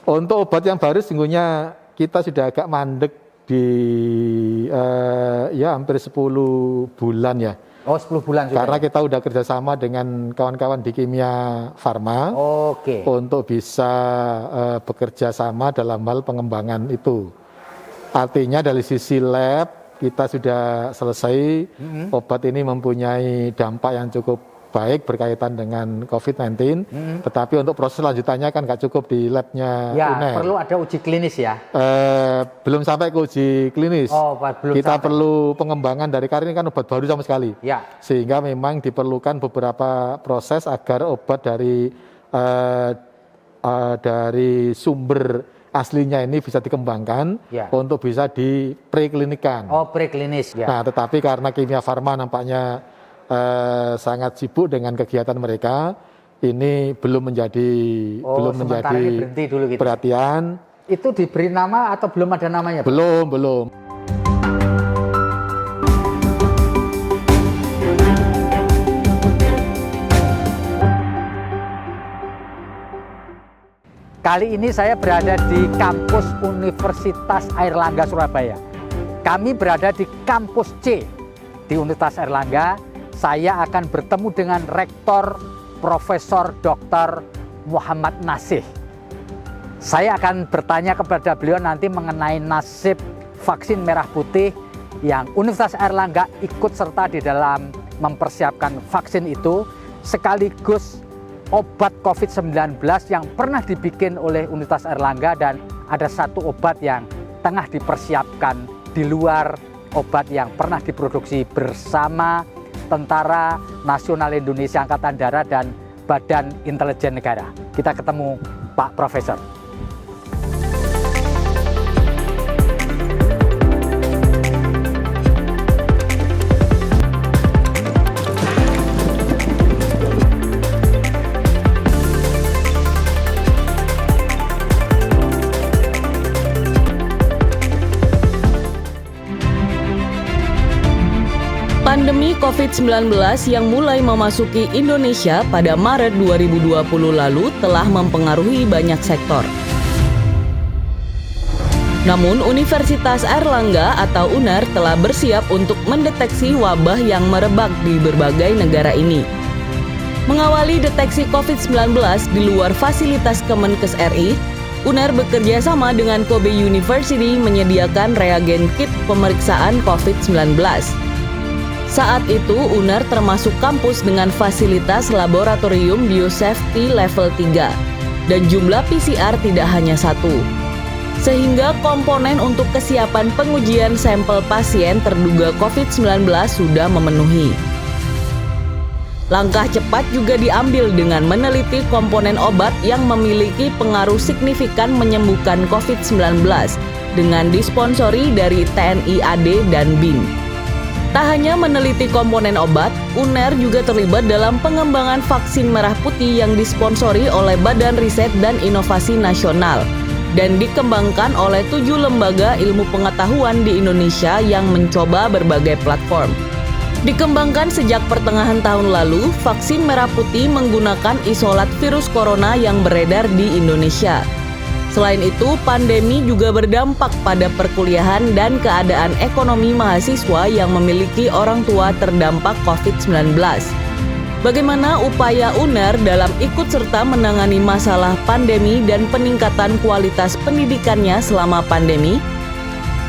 Untuk obat yang baru sesungguhnya kita sudah agak mandek di ya hampir 10 bulan ya. Oh, 10 bulan sudah. Karena kita udah kerjasama dengan kawan-kawan di Kimia Farma untuk bisa bekerja sama dalam hal pengembangan itu. Artinya dari sisi lab kita sudah selesai, obat ini mempunyai dampak yang cukup baik berkaitan dengan COVID-19, tetapi untuk proses lanjutannya kan nggak cukup di labnya UNER. Perlu ada uji klinis ya? Belum sampai ke uji klinis. Belum kita sampai. Perlu pengembangan dari, karena ini kan obat baru sama sekali. Ya. Sehingga memang diperlukan beberapa proses agar obat dari sumber aslinya ini bisa dikembangkan untuk bisa di preklinikan. Oh, preklinis. Ya. Nah, tetapi karena Kimia Farma nampaknya sangat sibuk dengan kegiatan mereka, ini belum menjadi berhenti dulu gitu. Perhatian. Itu diberi nama atau belum ada namanya, Pak? Belum. Kali ini saya berada di kampus Universitas Airlangga Surabaya. Kami berada di kampus C di Universitas Airlangga. Saya akan bertemu dengan Rektor Profesor Dr. Muhammad Nasih. Saya akan bertanya kepada beliau nanti mengenai nasib vaksin merah putih yang Universitas Airlangga ikut serta di dalam mempersiapkan vaksin itu, sekaligus obat COVID-19 yang pernah dibikin oleh Universitas Airlangga, dan ada satu obat yang tengah dipersiapkan di luar obat yang pernah diproduksi bersama Tentara Nasional Indonesia Angkatan Darat dan Badan Intelijen Negara. Kita ketemu Pak Profesor. Pandemi COVID-19 yang mulai memasuki Indonesia pada Maret 2020 lalu telah mempengaruhi banyak sektor. Namun, Universitas Airlangga atau UNER telah bersiap untuk mendeteksi wabah yang merebak di berbagai negara ini. Mengawali deteksi COVID-19 di luar fasilitas Kemenkes RI, UNER bekerja sama dengan Kobe University menyediakan reagen kit pemeriksaan COVID-19. Saat itu, UNER termasuk kampus dengan fasilitas laboratorium biosafety level 3 dan jumlah PCR tidak hanya satu. Sehingga komponen untuk kesiapan pengujian sampel pasien terduga COVID-19 sudah memenuhi. Langkah cepat juga diambil dengan meneliti komponen obat yang memiliki pengaruh signifikan menyembuhkan COVID-19 dengan disponsori dari TNI AD dan BIN. Tak hanya meneliti komponen obat, UNER juga terlibat dalam pengembangan vaksin merah putih yang disponsori oleh Badan Riset dan Inovasi Nasional dan dikembangkan oleh 7 lembaga ilmu pengetahuan di Indonesia yang mencoba berbagai platform. Dikembangkan sejak pertengahan tahun lalu, vaksin merah putih menggunakan isolat virus corona yang beredar di Indonesia. Selain itu, pandemi juga berdampak pada perkuliahan dan keadaan ekonomi mahasiswa yang memiliki orang tua terdampak COVID-19. Bagaimana upaya UNER dalam ikut serta menangani masalah pandemi dan peningkatan kualitas pendidikannya selama pandemi?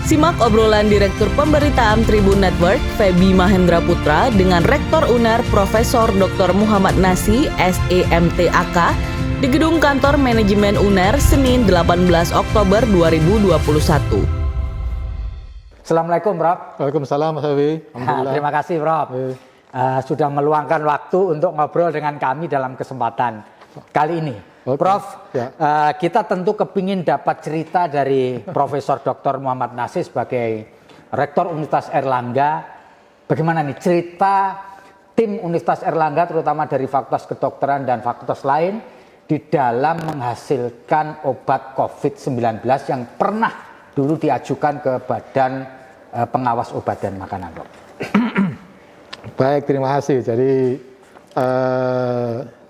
Simak obrolan Direktur Pemberitaan Tribun Network, Feby Mahendra Putra, dengan Rektor UNER Profesor Dr. Muhammad Nasih, SEMTAK, di Gedung Kantor Manajemen UNER, Senin 18 Oktober 2021. Assalamualaikum, Prof. Waalaikumsalam, Mas Feby. Terima kasih, Prof. Sudah meluangkan waktu untuk ngobrol dengan kami dalam kesempatan kali ini. Prof, kita tentu kepingin dapat cerita dari Profesor Dr. Muhammad Nasih sebagai Rektor Universitas Airlangga. Bagaimana nih cerita tim Universitas Airlangga, terutama dari Fakultas Kedokteran dan fakultas lain, di dalam menghasilkan obat COVID-19 yang pernah dulu diajukan ke Badan Pengawas Obat dan Makanan, Prof. Baik, terima kasih. Jadi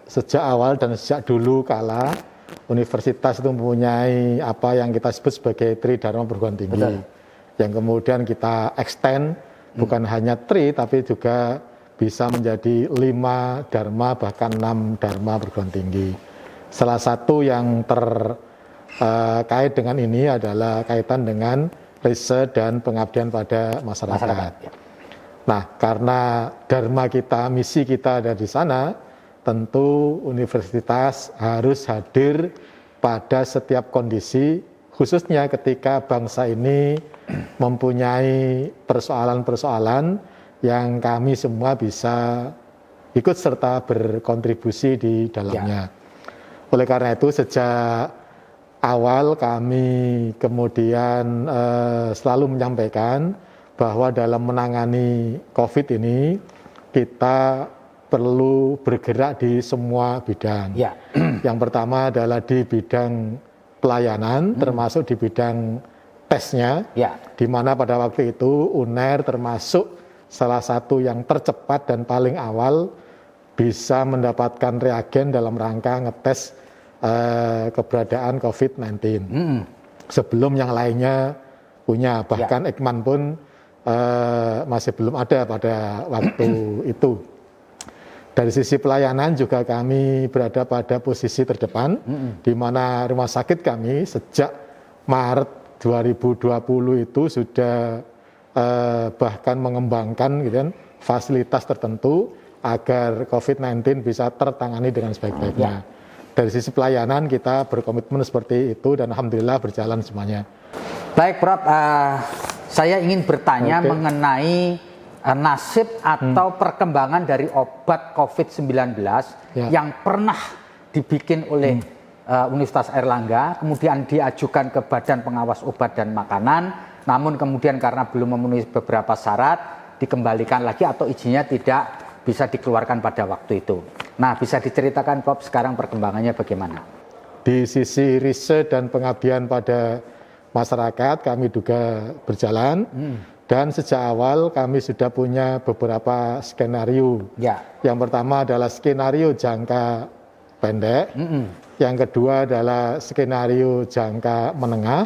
sejak awal dan sejak dulu kala universitas itu mempunyai apa yang kita sebut sebagai Tridharma perguruan tinggi. Betul. Yang kemudian kita extend bukan hanya Tri tapi juga bisa menjadi 5 dharma bahkan 6 dharma perguruan tinggi. Salah satu yang terkait dengan ini adalah kaitan dengan riset dan pengabdian pada masyarakat. Nah, karena dharma kita, misi kita ada di sana, tentu universitas harus hadir pada setiap kondisi, khususnya ketika bangsa ini mempunyai persoalan-persoalan yang kami semua bisa ikut serta berkontribusi di dalamnya. Oleh karena itu, sejak awal kami kemudian selalu menyampaikan bahwa dalam menangani COVID ini kita perlu bergerak di semua bidang. Ya. Yang pertama adalah di bidang pelayanan, termasuk di bidang tesnya, di mana pada waktu itu UNER termasuk salah satu yang tercepat dan paling awal bisa mendapatkan reagen dalam rangka ngetes keberadaan COVID-19. Sebelum yang lainnya punya, bahkan Eijkman pun masih belum ada pada waktu itu. Dari sisi pelayanan juga kami berada pada posisi terdepan, di mana rumah sakit kami sejak Maret 2020 itu sudah bahkan mengembangkan gitu kan, fasilitas tertentu agar COVID-19 bisa tertangani dengan sebaik-baiknya. Dari sisi pelayanan kita berkomitmen seperti itu dan alhamdulillah berjalan semuanya. Baik Prof, saya ingin bertanya mengenai nasib atau perkembangan dari obat COVID-19 yang pernah dibikin oleh Universitas Airlangga, kemudian diajukan ke Badan Pengawas Obat dan Makanan, namun kemudian karena belum memenuhi beberapa syarat, dikembalikan lagi atau izinnya tidak bisa dikeluarkan pada waktu itu. Nah, bisa diceritakan Prof sekarang perkembangannya bagaimana? Di sisi riset dan pengabdian pada masyarakat kami juga berjalan. Dan sejak awal kami sudah punya beberapa skenario. Yang pertama adalah skenario jangka pendek, yang kedua adalah skenario jangka menengah,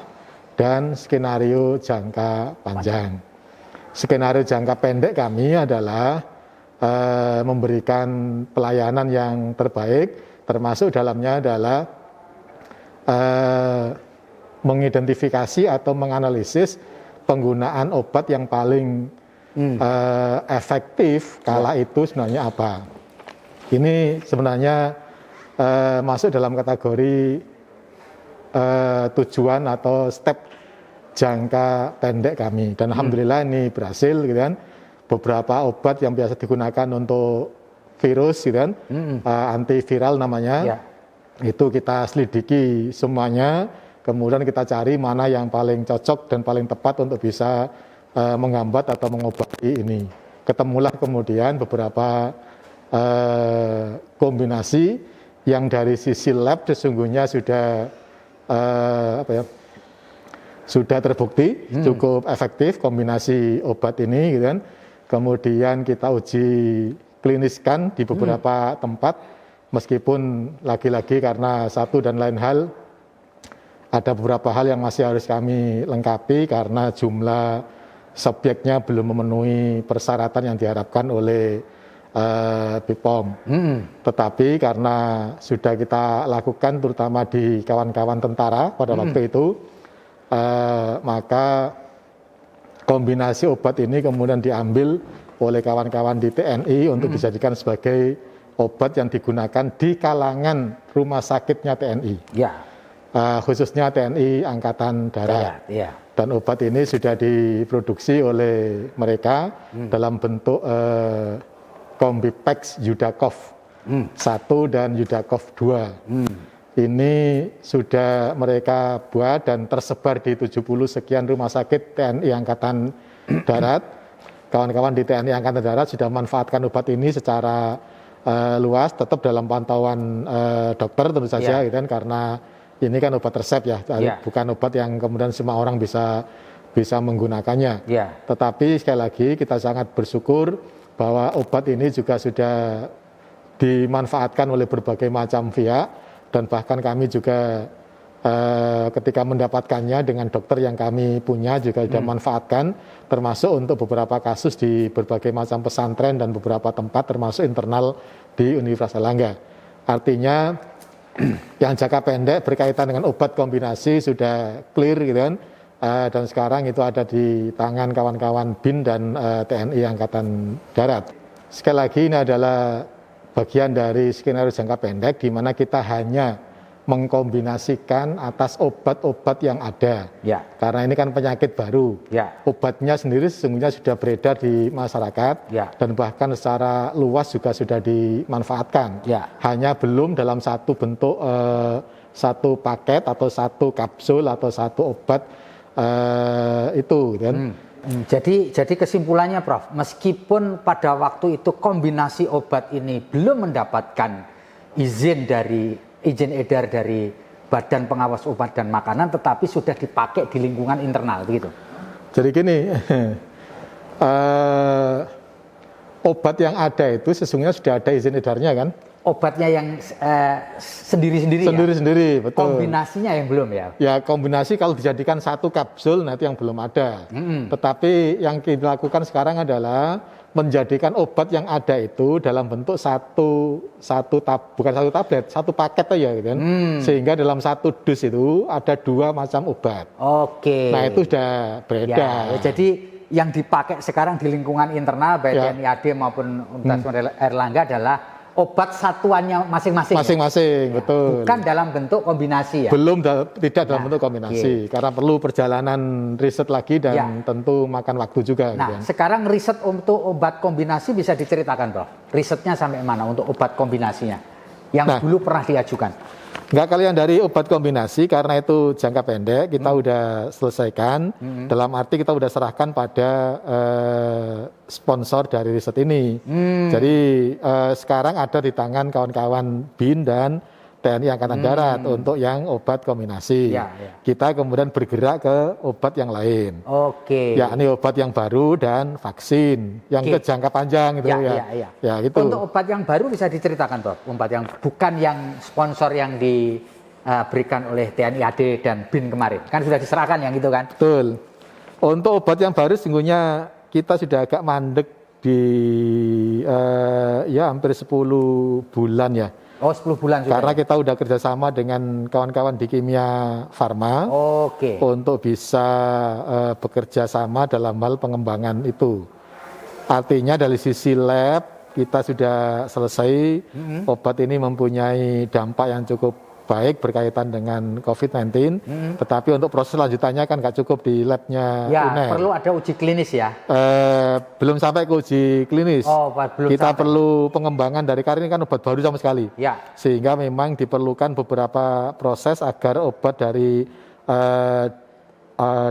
dan skenario jangka panjang. Skenario jangka pendek kami adalah memberikan pelayanan yang terbaik, termasuk dalamnya adalah mengidentifikasi atau menganalisis penggunaan obat yang paling efektif kala itu sebenarnya apa. Ini sebenarnya masuk dalam kategori tujuan atau step jangka pendek kami. Dan alhamdulillah ini berhasil gitu kan. Beberapa obat yang biasa digunakan untuk virus gitu kan, antiviral namanya, itu kita selidiki semuanya. Kemudian kita cari mana yang paling cocok dan paling tepat untuk bisa menghambat atau mengobati ini. Ketemulah kemudian beberapa kombinasi yang dari sisi lab sesungguhnya sudah sudah terbukti cukup efektif kombinasi obat ini, gitu kan. Kemudian kita uji kliniskan di beberapa tempat, meskipun lagi-lagi karena satu dan lain hal ada beberapa hal yang masih harus kami lengkapi karena jumlah subjeknya belum memenuhi persyaratan yang diharapkan oleh BPOM. Tetapi karena sudah kita lakukan terutama di kawan-kawan tentara pada waktu itu, maka kombinasi obat ini kemudian diambil oleh kawan-kawan di TNI untuk dijadikan sebagai obat yang digunakan di kalangan rumah sakitnya TNI. Khususnya TNI Angkatan Darat. Dan obat ini sudah diproduksi oleh mereka dalam bentuk Kombipex Yudakov 1 dan Yudakov 2. Ini sudah mereka buat dan tersebar di 70 sekian rumah sakit TNI Angkatan Darat. Kawan-kawan di TNI Angkatan Darat sudah memanfaatkan obat ini secara luas, tetap dalam pantauan dokter tentu saja, gitu kan, karena ini kan obat resep ya, bukan obat yang kemudian semua orang bisa menggunakannya. Tetapi sekali lagi kita sangat bersyukur bahwa obat ini juga sudah dimanfaatkan oleh berbagai macam pihak, dan bahkan kami juga ketika mendapatkannya dengan dokter yang kami punya juga sudah manfaatkan, termasuk untuk beberapa kasus di berbagai macam pesantren dan beberapa tempat termasuk internal di Universitas Airlangga. Artinya yang jangka pendek berkaitan dengan obat kombinasi sudah clear gitu kan, dan sekarang itu ada di tangan kawan-kawan BIN dan TNI Angkatan Darat. Sekali lagi ini adalah bagian dari skenario jangka pendek di mana kita hanya mengkombinasikan atas obat-obat yang ada. Ya. Karena ini kan penyakit baru. Ya. Obatnya sendiri sesungguhnya sudah beredar di masyarakat, ya, dan bahkan secara luas juga sudah dimanfaatkan. Ya. Hanya belum dalam satu bentuk, satu paket atau satu kapsul atau satu obat itu. Kan? Jadi kesimpulannya Prof, meskipun pada waktu itu kombinasi obat ini belum mendapatkan izin edar dari Badan Pengawas Obat dan Makanan, tetapi sudah dipakai di lingkungan internal, begitu. Jadi gini, obat yang ada itu sesungguhnya sudah ada izin edarnya kan? Obatnya yang sendiri-sendiri ya? Sendiri-sendiri, betul. Kombinasinya yang belum ya? Ya, kombinasi kalau dijadikan satu kapsul nanti yang belum ada. Tetapi yang kita lakukan sekarang adalah menjadikan obat yang ada itu dalam bentuk bukan satu tablet, satu paket aja gitu kan. Sehingga dalam satu dus itu ada 2 macam obat. Oke. Nah, itu sudah beredar. Ya, jadi yang dipakai sekarang di lingkungan internal baik TNI AD maupun Universitas Airlangga adalah obat satuannya masing-masing. Masing-masing, betul. Bukan dalam bentuk kombinasi ya? Tidak dalam bentuk kombinasi, karena perlu perjalanan riset lagi dan tentu makan waktu juga. Nah, sekarang riset untuk obat kombinasi bisa diceritakan, Prof? Risetnya sampai mana untuk obat kombinasinya? Yang dulu pernah diajukan? Enggak, kalian dari obat kombinasi karena itu jangka pendek kita udah selesaikan. Dalam arti kita udah serahkan pada sponsor dari riset ini. Jadi sekarang ada di tangan kawan-kawan BIN dan TNI Angkatan Darat untuk yang obat kombinasi. Kita kemudian bergerak ke obat yang lain. Oke. Yakni obat yang baru dan vaksin yang ke jangka panjang gitu ya. Gitu. Untuk obat yang baru bisa diceritakan, Prof? Obat yang bukan yang sponsor yang diberikan oleh TNI AD dan BIN kemarin. Kan sudah diserahkan yang itu kan? Betul. Untuk obat yang baru sesungguhnya kita sudah agak mandek di hampir 10 bulan ya. Oh, 10 bulan sudah. Karena kita udah kerjasama dengan kawan-kawan di Kimia Farma untuk bisa bekerja sama dalam hal pengembangan itu. Artinya dari sisi lab kita sudah selesai, obat ini mempunyai dampak yang cukup baik berkaitan dengan COVID-19, tetapi untuk proses lanjutannya kan nggak cukup di labnya UNER. Perlu ada uji klinis ya? Belum sampai ke uji klinis. Belum kita sampai. Perlu pengembangan dari, karena ini kan obat baru sama sekali. Sehingga memang diperlukan beberapa proses agar obat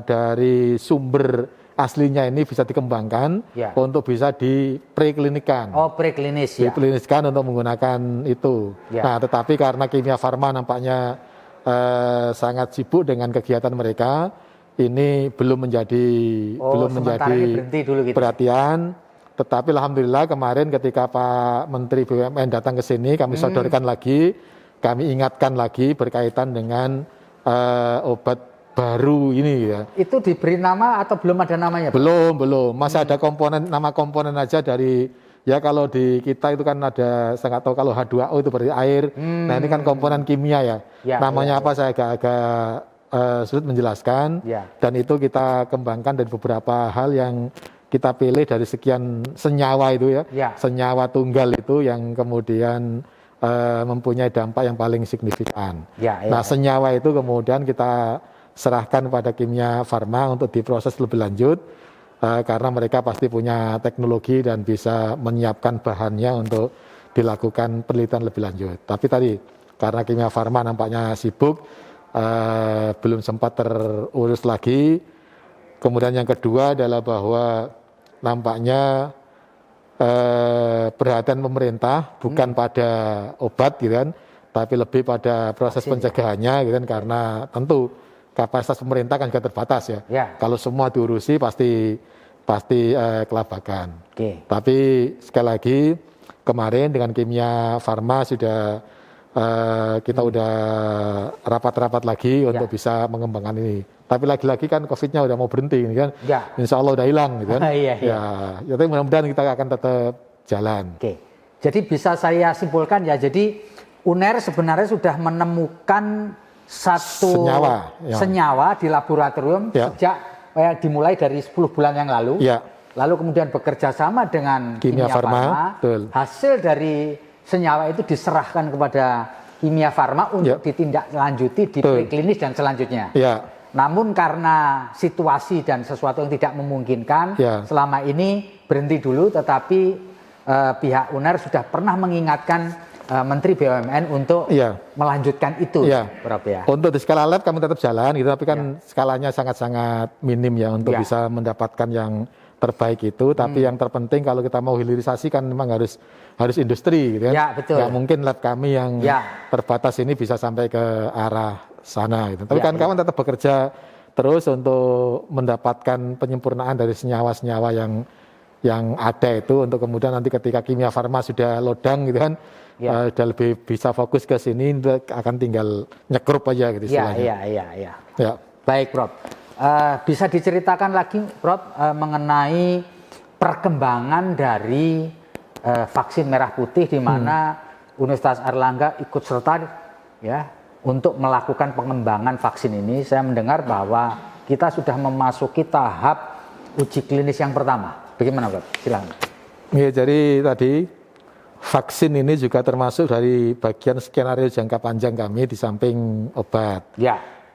dari sumber aslinya ini bisa dikembangkan untuk bisa dipreklinikan. Preklinis ya. Dikliniskan untuk menggunakan itu. Nah, tetapi karena Kimia Farma nampaknya sangat sibuk dengan kegiatan mereka, ini belum menjadi perhatian. Tetapi alhamdulillah kemarin ketika Pak Menteri BUMN datang ke sini, kami sodorkan lagi, kami ingatkan lagi berkaitan dengan obat baru ini ya. Itu diberi nama atau belum ada namanya? Belum. Masih ada nama komponen aja dari, ya kalau di kita itu kan ada, saya nggak tahu kalau H2O itu berarti air. Nah, ini kan komponen kimia ya. Namanya apa saya agak sulit menjelaskan. Dan itu kita kembangkan dari beberapa hal yang kita pilih dari sekian senyawa itu ya. Senyawa tunggal itu yang kemudian mempunyai dampak yang paling signifikan. Nah, senyawa itu kemudian kita serahkan pada Kimia Farma untuk diproses lebih lanjut, karena mereka pasti punya teknologi dan bisa menyiapkan bahannya untuk dilakukan penelitian lebih lanjut. Tapi tadi karena Kimia Farma nampaknya sibuk, belum sempat terurus lagi. Kemudian yang kedua adalah bahwa nampaknya perhatian pemerintah bukan pada obat gitu kan, tapi lebih pada proses pencegahannya gitu kan, karena tentu kapasitas pemerintah kan juga terbatas ya. Kalau semua diurusi pasti kelabakan. Tapi sekali lagi kemarin dengan Kimia Farma sudah kita udah rapat-rapat lagi untuk bisa mengembangkan ini. Tapi lagi-lagi kan COVID-nya udah mau berhenti, kan? Insya Allah udah hilang, gitu kan? Ya, tapi mudah-mudahan kita akan tetap jalan. Oke, jadi bisa saya simpulkan ya, jadi UNER sebenarnya sudah menemukan satu senyawa di laboratorium sejak dimulai dari 10 bulan yang lalu. Lalu kemudian bekerja sama dengan Kimia Farma. Hasil dari senyawa itu diserahkan kepada Kimia Farma untuk ditindaklanjuti di preklinis dan selanjutnya. Namun karena situasi dan sesuatu yang tidak memungkinkan, selama ini berhenti dulu, tetapi pihak UNER sudah pernah mengingatkan Menteri BUMN untuk melanjutkan itu, Prof, ya. Untuk di skala lab kami tetap jalan, gitu, tapi kan skalanya sangat-sangat minim ya untuk bisa mendapatkan yang terbaik itu. Tapi yang terpenting kalau kita mau hilirisasi kan memang harus industri, gitu kan. Nggak mungkin lab kami yang terbatas ini bisa sampai ke arah sana, gitu. Tapi kawan-kawan tetap bekerja terus untuk mendapatkan penyempurnaan dari senyawa-senyawa yang ada itu, untuk kemudian nanti ketika Kimia Farma sudah lodang, gitu kan, udah lebih bisa fokus ke sini, akan tinggal nyekrup aja gitu istilahnya. Ya. Baik, Prof. Bisa diceritakan lagi, Prof, mengenai perkembangan dari vaksin merah putih di mana Universitas Airlangga ikut serta ya untuk melakukan pengembangan vaksin ini. Saya mendengar bahwa kita sudah memasuki tahap uji klinis yang pertama. Bagaimana, Prof? Silakan. Ya, jadi tadi vaksin ini juga termasuk dari bagian skenario jangka panjang kami di samping obat.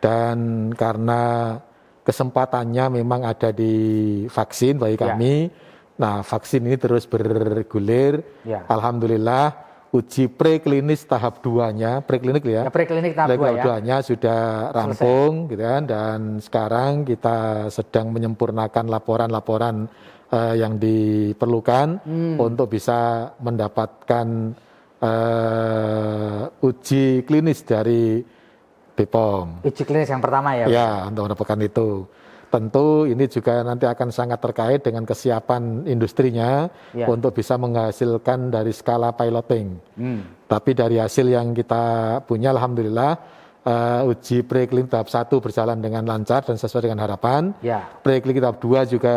Dan karena kesempatannya memang ada di vaksin bagi kami, nah vaksin ini terus bergulir. Alhamdulillah uji preklinis tahap 2-nya, preklinik ya. Preklinik tahap 2-nya sudah rampung, gitu kan, dan sekarang kita sedang menyempurnakan laporan-laporan yang diperlukan untuk bisa mendapatkan uji klinis dari BPOM. Uji klinis yang pertama ya? Ya, untuk mendapatkan itu. Tentu ini juga nanti akan sangat terkait dengan kesiapan industrinya untuk bisa menghasilkan dari skala piloting. Tapi dari hasil yang kita punya, alhamdulillah, uji preklinik tahap 1 berjalan dengan lancar dan sesuai dengan harapan. Preklinik tahap 2 juga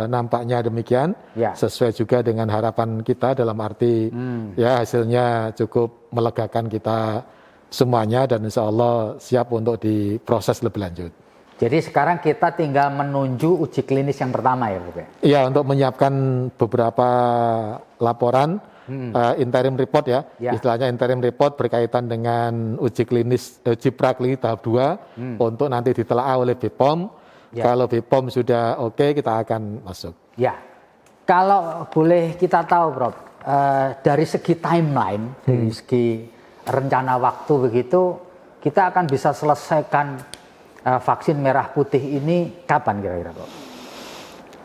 nampaknya demikian, sesuai juga dengan harapan kita, dalam arti ya hasilnya cukup melegakan kita semuanya dan insya Allah siap untuk diproses lebih lanjut. Jadi sekarang kita tinggal menunjuk uji klinis yang pertama ya, Prof? Iya, untuk menyiapkan beberapa laporan interim report ya, istilahnya interim report berkaitan dengan uji praklinik tahap 2 untuk nanti ditelaah oleh BPOM. Kalau BPOM sudah oke, kita akan masuk. Ya, kalau boleh kita tahu, Prof, dari segi timeline, dari segi rencana waktu begitu, kita akan bisa selesaikan vaksin merah putih ini kapan kira-kira, Prof?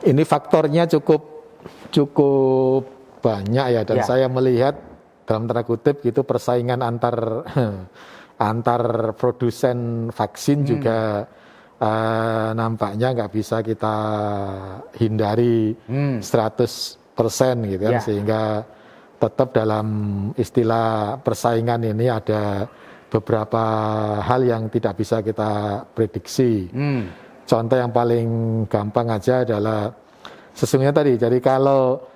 Ini faktornya cukup banyak ya, dan saya melihat dalam tanda kutip gitu persaingan antar produsen vaksin juga nampaknya nggak bisa kita hindari 100% gitu kan, sehingga tetap dalam istilah persaingan ini ada beberapa hal yang tidak bisa kita prediksi. Contoh yang paling gampang aja adalah sesungguhnya tadi, jadi kalau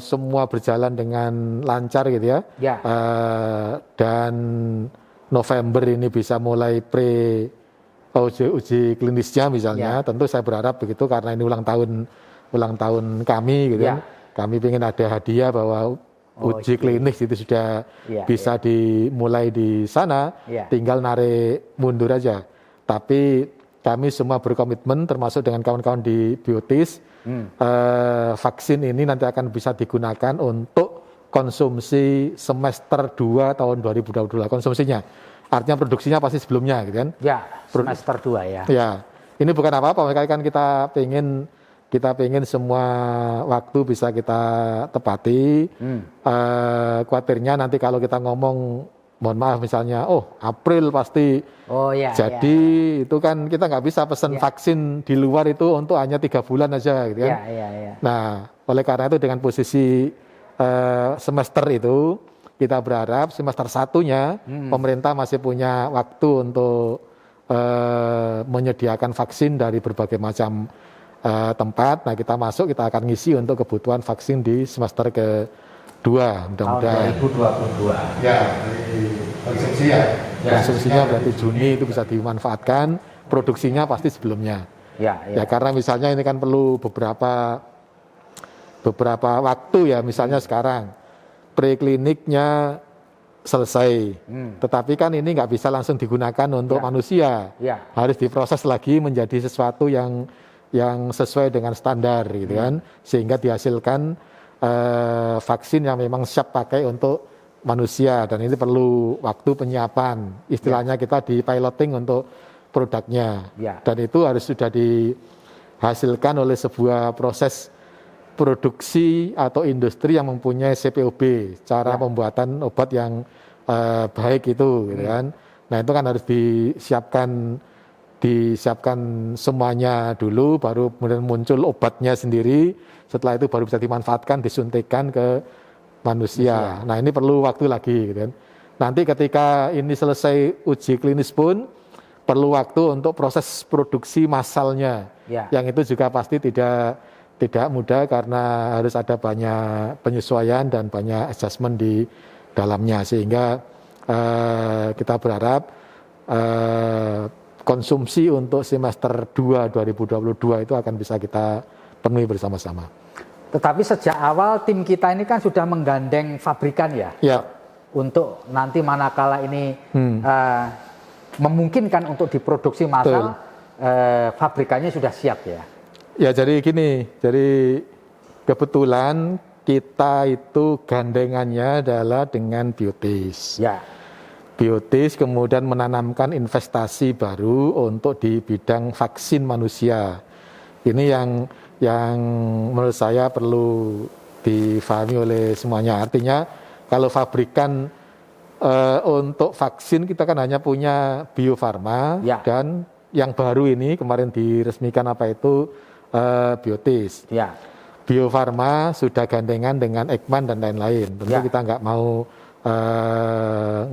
semua berjalan dengan lancar gitu ya, dan November ini bisa mulai uji klinisnya misalnya, tentu saya berharap begitu karena ini ulang tahun kami gitu kan, kami ingin ada hadiah bahwa uji klinis itu sudah bisa dimulai di sana, tinggal narik mundur aja. Tapi kami semua berkomitmen termasuk dengan kawan-kawan di Biotis, vaksin ini nanti akan bisa digunakan untuk konsumsi semester 2 tahun 2022 konsumsinya. Artinya produksinya pasti sebelumnya gitu kan. Semester 2 ya. Ya, ini bukan apa-apa, makanya kan kita pengen semua waktu bisa kita tepati. Khawatirnya nanti kalau kita ngomong, mohon maaf misalnya, April pasti jadi, itu kan kita nggak bisa pesan vaksin di luar itu untuk hanya 3 bulan aja gitu kan. Nah, oleh karena itu dengan posisi semester itu kita berharap semester 1-nya pemerintah masih punya waktu untuk menyediakan vaksin dari berbagai macam tempat. Nah, kita masuk, kita akan ngisi untuk kebutuhan vaksin di semester kedua, mudah-mudahan. Tahun 2022. Ya, konsumsi ya. Konsumsinya berarti Juni itu bisa dimanfaatkan, produksinya pasti sebelumnya. Ya, karena misalnya ini kan perlu beberapa waktu ya, misalnya sekarang prekliniknya selesai, tetapi kan ini nggak bisa langsung digunakan untuk manusia, harus diproses lagi menjadi sesuatu yang sesuai dengan standar gitu kan, sehingga dihasilkan vaksin yang memang siap pakai untuk manusia, dan ini perlu waktu penyiapan, istilahnya kita di piloting untuk produknya, dan itu harus sudah dihasilkan oleh sebuah proses produksi atau industri yang mempunyai CPOB, cara pembuatan obat yang baik itu, gitu kan. Nah, itu kan harus disiapkan semuanya dulu, baru kemudian muncul obatnya sendiri. Setelah itu baru bisa dimanfaatkan, disuntikkan ke manusia. Nah, ini perlu waktu lagi, gitu kan. Nanti ketika ini selesai uji klinis pun perlu waktu untuk proses produksi massalnya, yang itu juga pasti tidak mudah karena harus ada banyak penyesuaian dan banyak adjustment di dalamnya, sehingga kita berharap konsumsi untuk semester 2 2022 itu akan bisa kita penuhi bersama-sama. Tetapi sejak awal tim kita ini kan sudah menggandeng pabrikan ya, untuk nanti manakala ini memungkinkan untuk diproduksi massal, pabrikannya sudah siap ya. Ya, jadi gini, jadi kebetulan kita itu gandengannya adalah dengan Biotis. Biotis kemudian menanamkan investasi baru untuk di bidang vaksin manusia. Ini yang menurut saya perlu difahami oleh semuanya. Artinya kalau pabrikan untuk vaksin kita kan hanya punya Bio Farma, dan yang baru ini kemarin diresmikan apa itu Biotis. Bio Farma sudah gandengan dengan Ekman dan lain-lain. Tentu kita nggak mau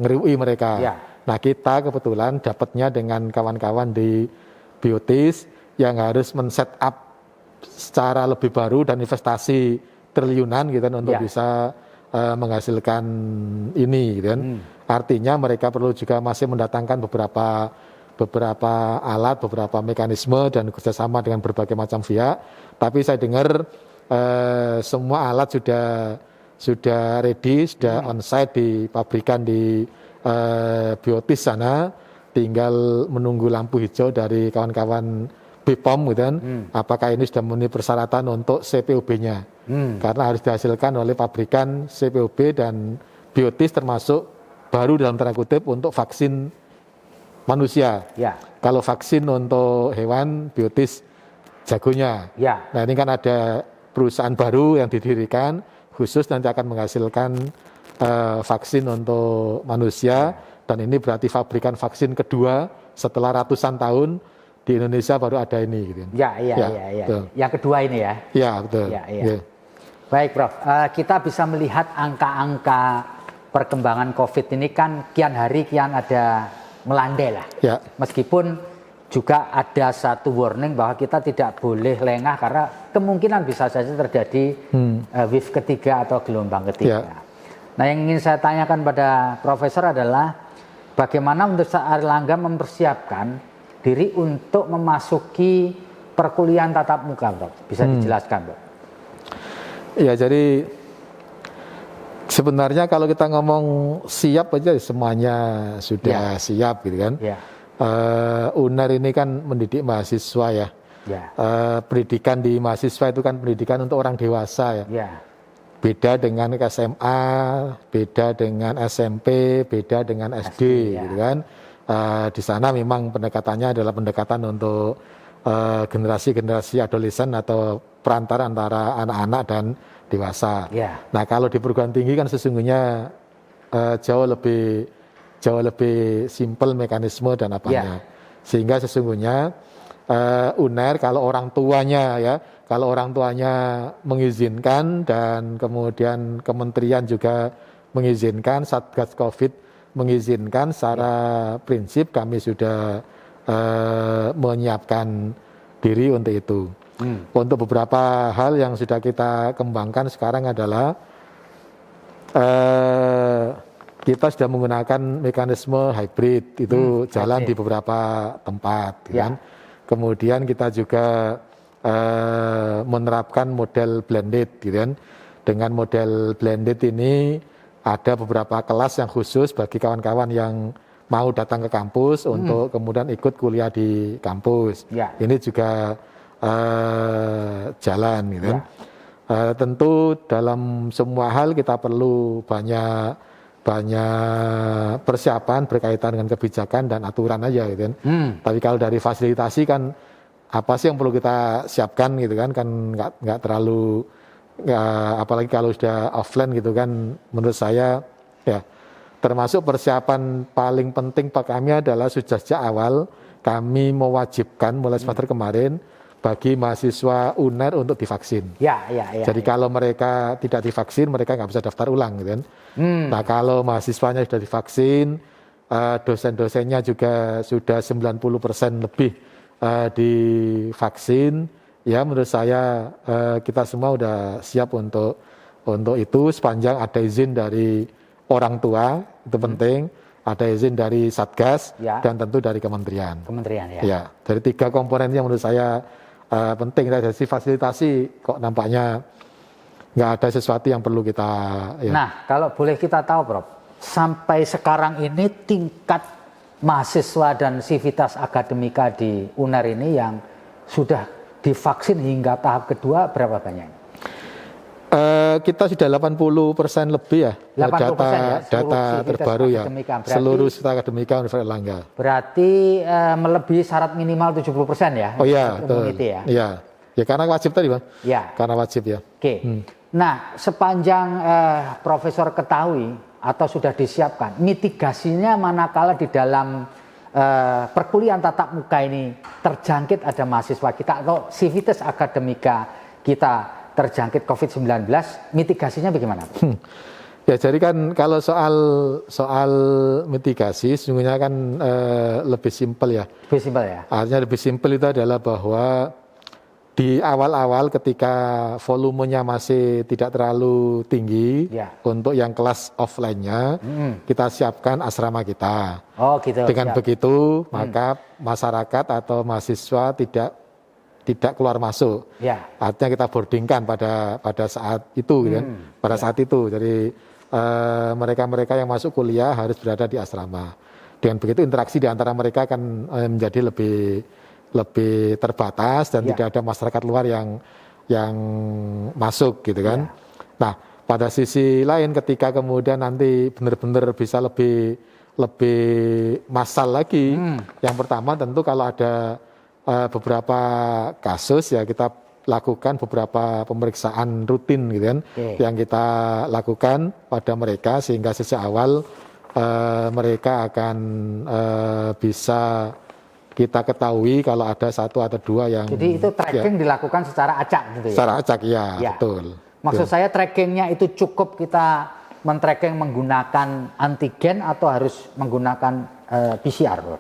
ngeriui mereka. Nah, kita kebetulan dapatnya dengan kawan-kawan di Biotis yang harus men-set up secara lebih baru dan investasi triliunan gitu kan, untuk bisa menghasilkan ini gitu kan. Artinya mereka perlu juga masih mendatangkan beberapa alat, beberapa mekanisme dan kerjasama dengan berbagai macam pihak. Tapi saya dengar semua alat sudah ready, sudah on-site di pabrikan di Biotis sana, tinggal menunggu lampu hijau dari kawan-kawan BPOM gitu kan, apakah ini sudah memenuhi persyaratan untuk CPOB-nya, karena harus dihasilkan oleh pabrikan CPOB, dan Biotis termasuk baru dalam tanda kutip untuk vaksin manusia. Kalau vaksin untuk hewan, Biotis jagonya. Nah, ini kan ada perusahaan baru yang didirikan khusus nanti akan menghasilkan vaksin untuk manusia, dan ini berarti pabrikan vaksin kedua setelah ratusan tahun di Indonesia baru ada ini. Gitu. Yang kedua ini ya. Ya, betul. Baik, Prof. Kita bisa melihat angka-angka perkembangan COVID ini kan kian hari kian ada melandai lah. Meskipun juga ada satu warning bahwa kita tidak boleh lengah karena kemungkinan bisa saja terjadi wave ketiga atau gelombang ketiga. Nah, yang ingin saya tanyakan pada Profesor adalah bagaimana Universitas Airlangga mempersiapkan diri untuk memasuki perkuliahan tatap muka, Prof? Bisa dijelaskan, Prof? Ya, jadi sebenarnya kalau kita ngomong siap aja semuanya sudah siap gitu kan. UNER ini kan mendidik mahasiswa ya. Pendidikan di mahasiswa itu kan pendidikan untuk orang dewasa ya. Beda dengan SMA, beda dengan SMP, beda dengan SD gitu kan. Di sana memang pendekatannya adalah pendekatan untuk generasi-generasi adolesen atau perantara antara anak-anak dan dewasa. Nah, kalau di perguruan tinggi kan sesungguhnya jauh lebih simpel mekanisme dan apanya. Sehingga sesungguhnya UNER kalau orang tuanya mengizinkan dan kemudian kementerian juga mengizinkan, Satgas Covid mengizinkan, secara prinsip kami sudah menyiapkan diri untuk itu. Untuk beberapa hal yang sudah kita kembangkan sekarang adalah kita sudah menggunakan mekanisme hybrid, itu jalan di beberapa tempat, kan? Kemudian kita juga menerapkan model blended, gitu kan? Dengan model blended ini ada beberapa kelas yang khusus bagi kawan-kawan yang mau datang ke kampus untuk kemudian ikut kuliah di kampus. Ini juga jalan, gitu kan? Tentu dalam semua hal kita perlu banyak persiapan berkaitan dengan kebijakan dan aturan aja, gitu kan. Tapi kalau dari fasilitasi kan apa sih yang perlu kita siapkan, gitu kan nggak terlalu, apalagi kalau sudah offline, gitu kan. Menurut saya ya termasuk persiapan paling penting Pak kami adalah sejak awal kami mewajibkan mulai semester kemarin bagi mahasiswa UNER untuk divaksin. Jadi kalau mereka tidak divaksin, mereka nggak bisa daftar ulang, gitu kan. Nah kalau mahasiswanya sudah divaksin, dosen-dosennya juga sudah 90% lebih divaksin, ya menurut saya kita semua udah siap untuk itu, sepanjang ada izin dari orang tua, itu penting, ada izin dari Satgas, dan tentu dari kementerian. Ya, dari 3 komponen yang menurut saya penting. Dari fasilitasi kok nampaknya nggak ada sesuatu yang perlu kita. Nah, kalau boleh kita tahu, Prof, sampai sekarang ini tingkat mahasiswa dan sivitas akademika di UNER ini yang sudah divaksin hingga tahap kedua berapa banyak? Kita sudah 80% lebih ya, 80% data terbaru ya, seluruh sivitas akademika Universitas Airlangga. Berarti melebihi syarat minimal 70% ya? Oh iya, betul. Ya, karena wajib tadi Bang. Karena wajib ya. Nah, sepanjang Profesor ketahui atau sudah disiapkan, mitigasinya manakala di dalam perkuliahan tatap muka ini terjangkit ada mahasiswa kita atau sivitas akademika kita terjangkit COVID-19, mitigasinya bagaimana? Ya, jadi kan kalau soal mitigasi sesungguhnya kan lebih simpel ya. Lebih simpel ya. Artinya lebih simpel itu adalah bahwa di awal-awal ketika volumenya masih tidak terlalu tinggi, untuk yang kelas offline-nya kita siapkan asrama kita. Dengan begitu maka masyarakat atau mahasiswa tidak keluar masuk. Artinya kita boardingkan pada saat itu, gitu kan? Pada saat itu. Jadi mereka-mereka yang masuk kuliah harus berada di asrama. Dengan begitu interaksi di antara mereka akan menjadi lebih terbatas dan tidak ada masyarakat luar yang masuk, gitu kan. Nah, pada sisi lain ketika kemudian nanti benar-benar bisa lebih massal lagi, yang pertama tentu kalau ada beberapa kasus ya kita lakukan beberapa pemeriksaan rutin, gitu kan, yang kita lakukan pada mereka sehingga sejak awal mereka akan bisa kita ketahui kalau ada 1 atau 2 yang. Jadi itu tracking dilakukan secara acak, gitu ya? Secara acak, ya. Betul. Maksud saya trackingnya itu cukup kita men-tracking menggunakan antigen atau harus menggunakan PCR, Bro?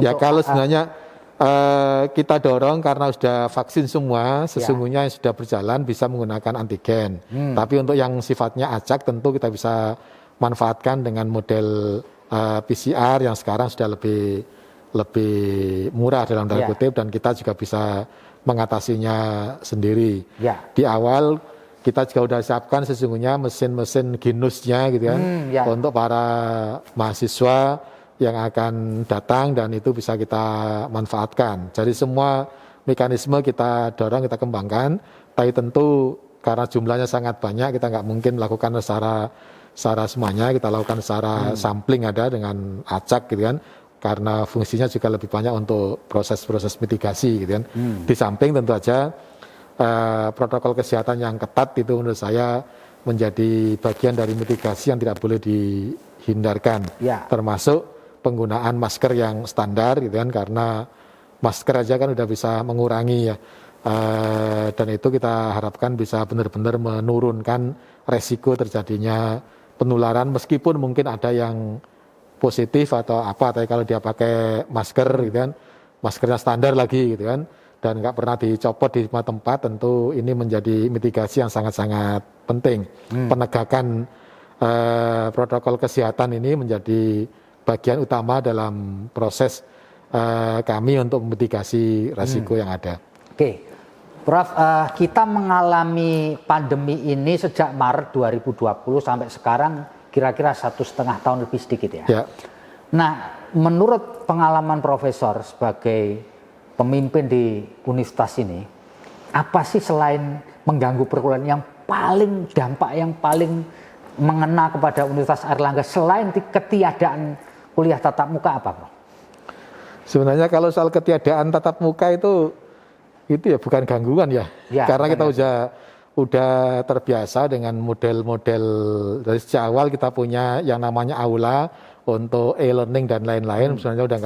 Ya kalau sebenarnya kita dorong karena sudah vaksin semua, sesungguhnya yang sudah berjalan bisa menggunakan antigen. Tapi untuk yang sifatnya acak tentu kita bisa manfaatkan dengan model PCR yang sekarang sudah lebih murah dalam tanda kutip, dan kita juga bisa mengatasinya sendiri. Di awal kita juga sudah siapkan sesungguhnya mesin-mesin ginusnya, gitu kan, untuk para mahasiswa yang akan datang, dan itu bisa kita manfaatkan. Jadi semua mekanisme kita dorong, kita kembangkan, tapi tentu karena jumlahnya sangat banyak kita nggak mungkin melakukan secara semuanya, kita lakukan secara sampling ada dengan acak, gitu kan, karena fungsinya juga lebih banyak untuk proses-proses mitigasi, gitu kan. Di samping tentu aja protokol kesehatan yang ketat itu menurut saya menjadi bagian dari mitigasi yang tidak boleh dihindarkan, termasuk penggunaan masker yang standar, gitu kan, karena masker aja kan udah bisa mengurangi ya, dan itu kita harapkan bisa benar-benar menurunkan resiko terjadinya penularan meskipun mungkin ada yang positif atau apa, tapi kalau dia pakai masker gitu kan, maskernya standar lagi gitu kan, dan nggak pernah dicopot di semua tempat, tentu ini menjadi mitigasi yang sangat-sangat penting. Penegakan protokol kesehatan ini menjadi bagian utama dalam proses kami untuk memitigasi risiko yang ada. Oke, Prof, kita mengalami pandemi ini sejak Maret 2020 sampai sekarang kira-kira 1,5 tahun lebih sedikit ya. Ya. Nah, menurut pengalaman Profesor sebagai pemimpin di universitas ini, apa sih selain mengganggu perkuliahan yang paling dampak yang paling mengena kepada Universitas Airlangga selain ketiadaan kuliah tatap muka apa, Prof? Sebenarnya kalau soal ketiadaan tatap muka itu ya bukan gangguan ya, karena kita udah terbiasa dengan model-model dari sejak awal kita punya yang namanya aula untuk e-learning dan lain-lain, sebenarnya udah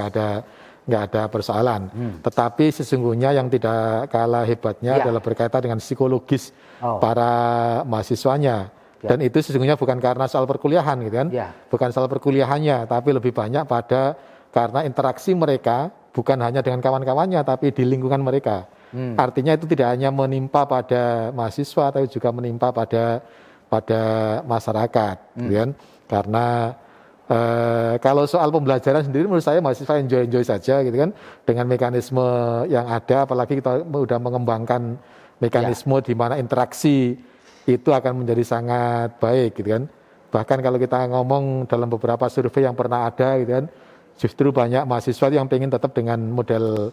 nggak ada persoalan. Tetapi sesungguhnya yang tidak kalah hebatnya adalah berkaitan dengan psikologis para mahasiswanya. Dan itu sesungguhnya bukan karena soal perkuliahan gitu kan, bukan soal perkuliahannya, tapi lebih banyak karena interaksi mereka bukan hanya dengan kawan-kawannya, tapi di lingkungan mereka. Artinya itu tidak hanya menimpa pada mahasiswa, tapi juga menimpa pada masyarakat, gitu kan? Karena kalau soal pembelajaran sendiri, menurut saya mahasiswa enjoy saja, gitu kan? Dengan mekanisme yang ada, apalagi kita sudah mengembangkan mekanisme di mana interaksi itu akan menjadi sangat baik, gitu kan? Bahkan kalau kita ngomong dalam beberapa survei yang pernah ada, gitu kan, justru banyak mahasiswa yang pengen tetap dengan model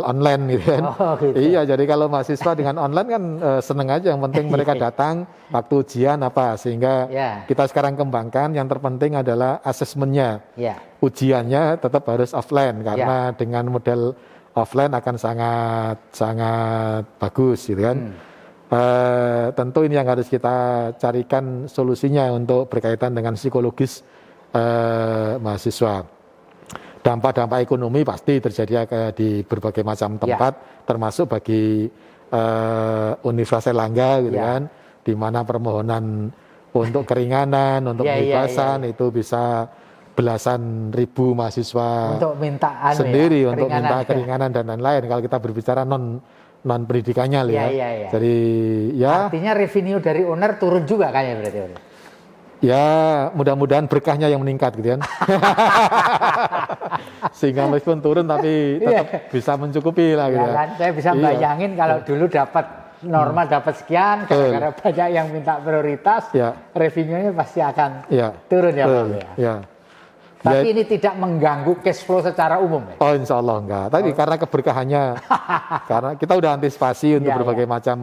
online gitu kan. Gitu. Iya, jadi kalau mahasiswa dengan online kan seneng aja, yang penting mereka datang waktu ujian apa, sehingga kita sekarang kembangkan yang terpenting adalah asesmennya. Ujiannya tetap harus offline karena dengan model offline akan sangat bagus gitu kan. Tentu ini yang harus kita carikan solusinya untuk berkaitan dengan psikologis mahasiswa. Dampak-dampak ekonomi pasti terjadi di berbagai macam tempat, termasuk bagi Universitas Airlangga gitu kan, di mana permohonan untuk keringanan, untuk pembebasan itu bisa belasan ribu mahasiswa untuk minta untuk minta keringanan dan lain-lain. Kalau kita berbicara non pendidikannya ya. Jadi artinya revenue dari owner turun juga kayaknya berarti. Ya, mudah-mudahan berkahnya yang meningkat gitu kan. Sehingga meskipun turun tapi tetap bisa mencukupi lah gitu kan. Saya bisa bayangin kalau dulu dapat normal dapat sekian, karena banyak yang minta prioritas, revenue-nya pasti akan turun ya Pak ya. Tapi ini tidak mengganggu cash flow secara umum ya? Oh, insya Allah enggak. Tapi karena keberkahannya, karena kita udah antisipasi untuk berbagai macam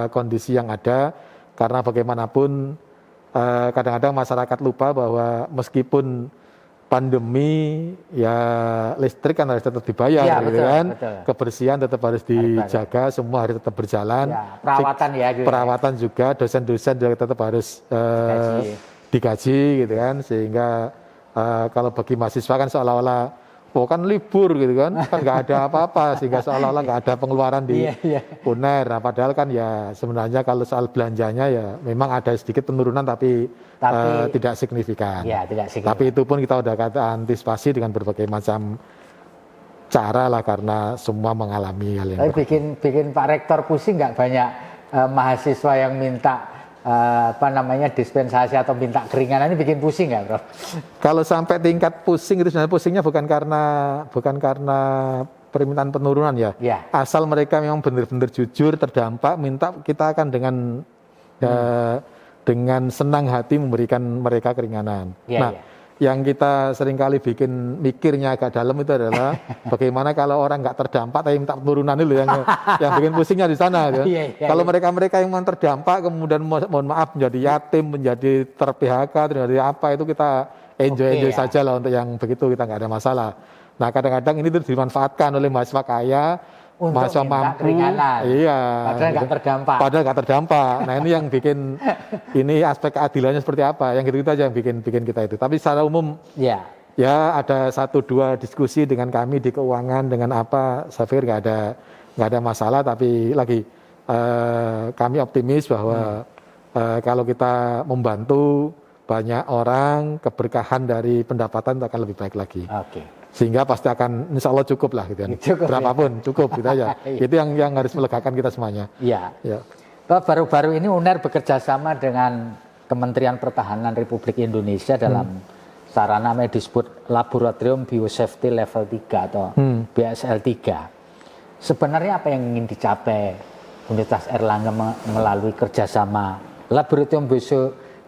kondisi yang ada, karena bagaimanapun kadang-kadang masyarakat lupa bahwa meskipun pandemi ya listrik kan harus tetap dibayar gitu kan, kebersihan tetap harus dijaga, semua harus tetap berjalan, perawatan juga, dosen-dosen juga tetap harus digaji gitu kan, sehingga kalau bagi mahasiswa kan seolah-olah kan libur gitu kan nggak ada apa-apa, sehingga seolah-olah nggak ada pengeluaran di UNER. Nah, padahal kan ya sebenarnya kalau soal belanjanya ya memang ada sedikit penurunan tapi tidak signifikan. Tapi itu pun kita udah antisipasi dengan berbagai macam cara lah, karena semua mengalami hal yang bikin Pak Rektor pusing nggak banyak mahasiswa yang minta dispensasi atau minta keringanan, ini bikin pusing nggak, Bro? Kalau sampai tingkat pusing itu sebenarnya pusingnya bukan karena permintaan penurunan ya. Asal mereka memang benar-benar jujur terdampak, minta, kita akan dengan senang hati memberikan mereka keringanan. Yang kita seringkali bikin mikirnya agak dalam itu adalah bagaimana kalau orang nggak terdampak tapi minta penurunan itu yang bikin pusingnya di sana. Kalau mereka yang terdampak kemudian mohon maaf menjadi yatim, menjadi ter-PHK, menjadi apa, itu kita enjoy saja lah, untuk yang begitu kita nggak ada masalah. Nah, kadang-kadang ini tuh dimanfaatkan oleh mahasiswa kaya, mahasiswa mampu, padahal nggak terdampak. Nah, ini yang bikin ini aspek keadilannya seperti apa, yang gitu-gitu aja yang bikin kita itu. Tapi secara umum ya ada 1-2 diskusi dengan kami di keuangan dengan apa, saya pikir nggak ada masalah. Tapi lagi kami optimis bahwa kalau kita membantu banyak orang, keberkahan dari pendapatan itu akan lebih baik lagi. Oke. Sehingga pasti akan insya Allah cukup lah gitu kan. Cukup, berapapun cukup gitu aja. Iya. Itu yang harus melegakan kita semuanya. Iya. Ya. Baru-baru ini UNER bekerja sama dengan Kementerian Pertahanan Republik Indonesia dalam sarana disebut Laboratorium Biosafety Level 3 atau BSL 3. Sebenarnya apa yang ingin dicapai Universitas Airlangga melalui kerjasama Laboratorium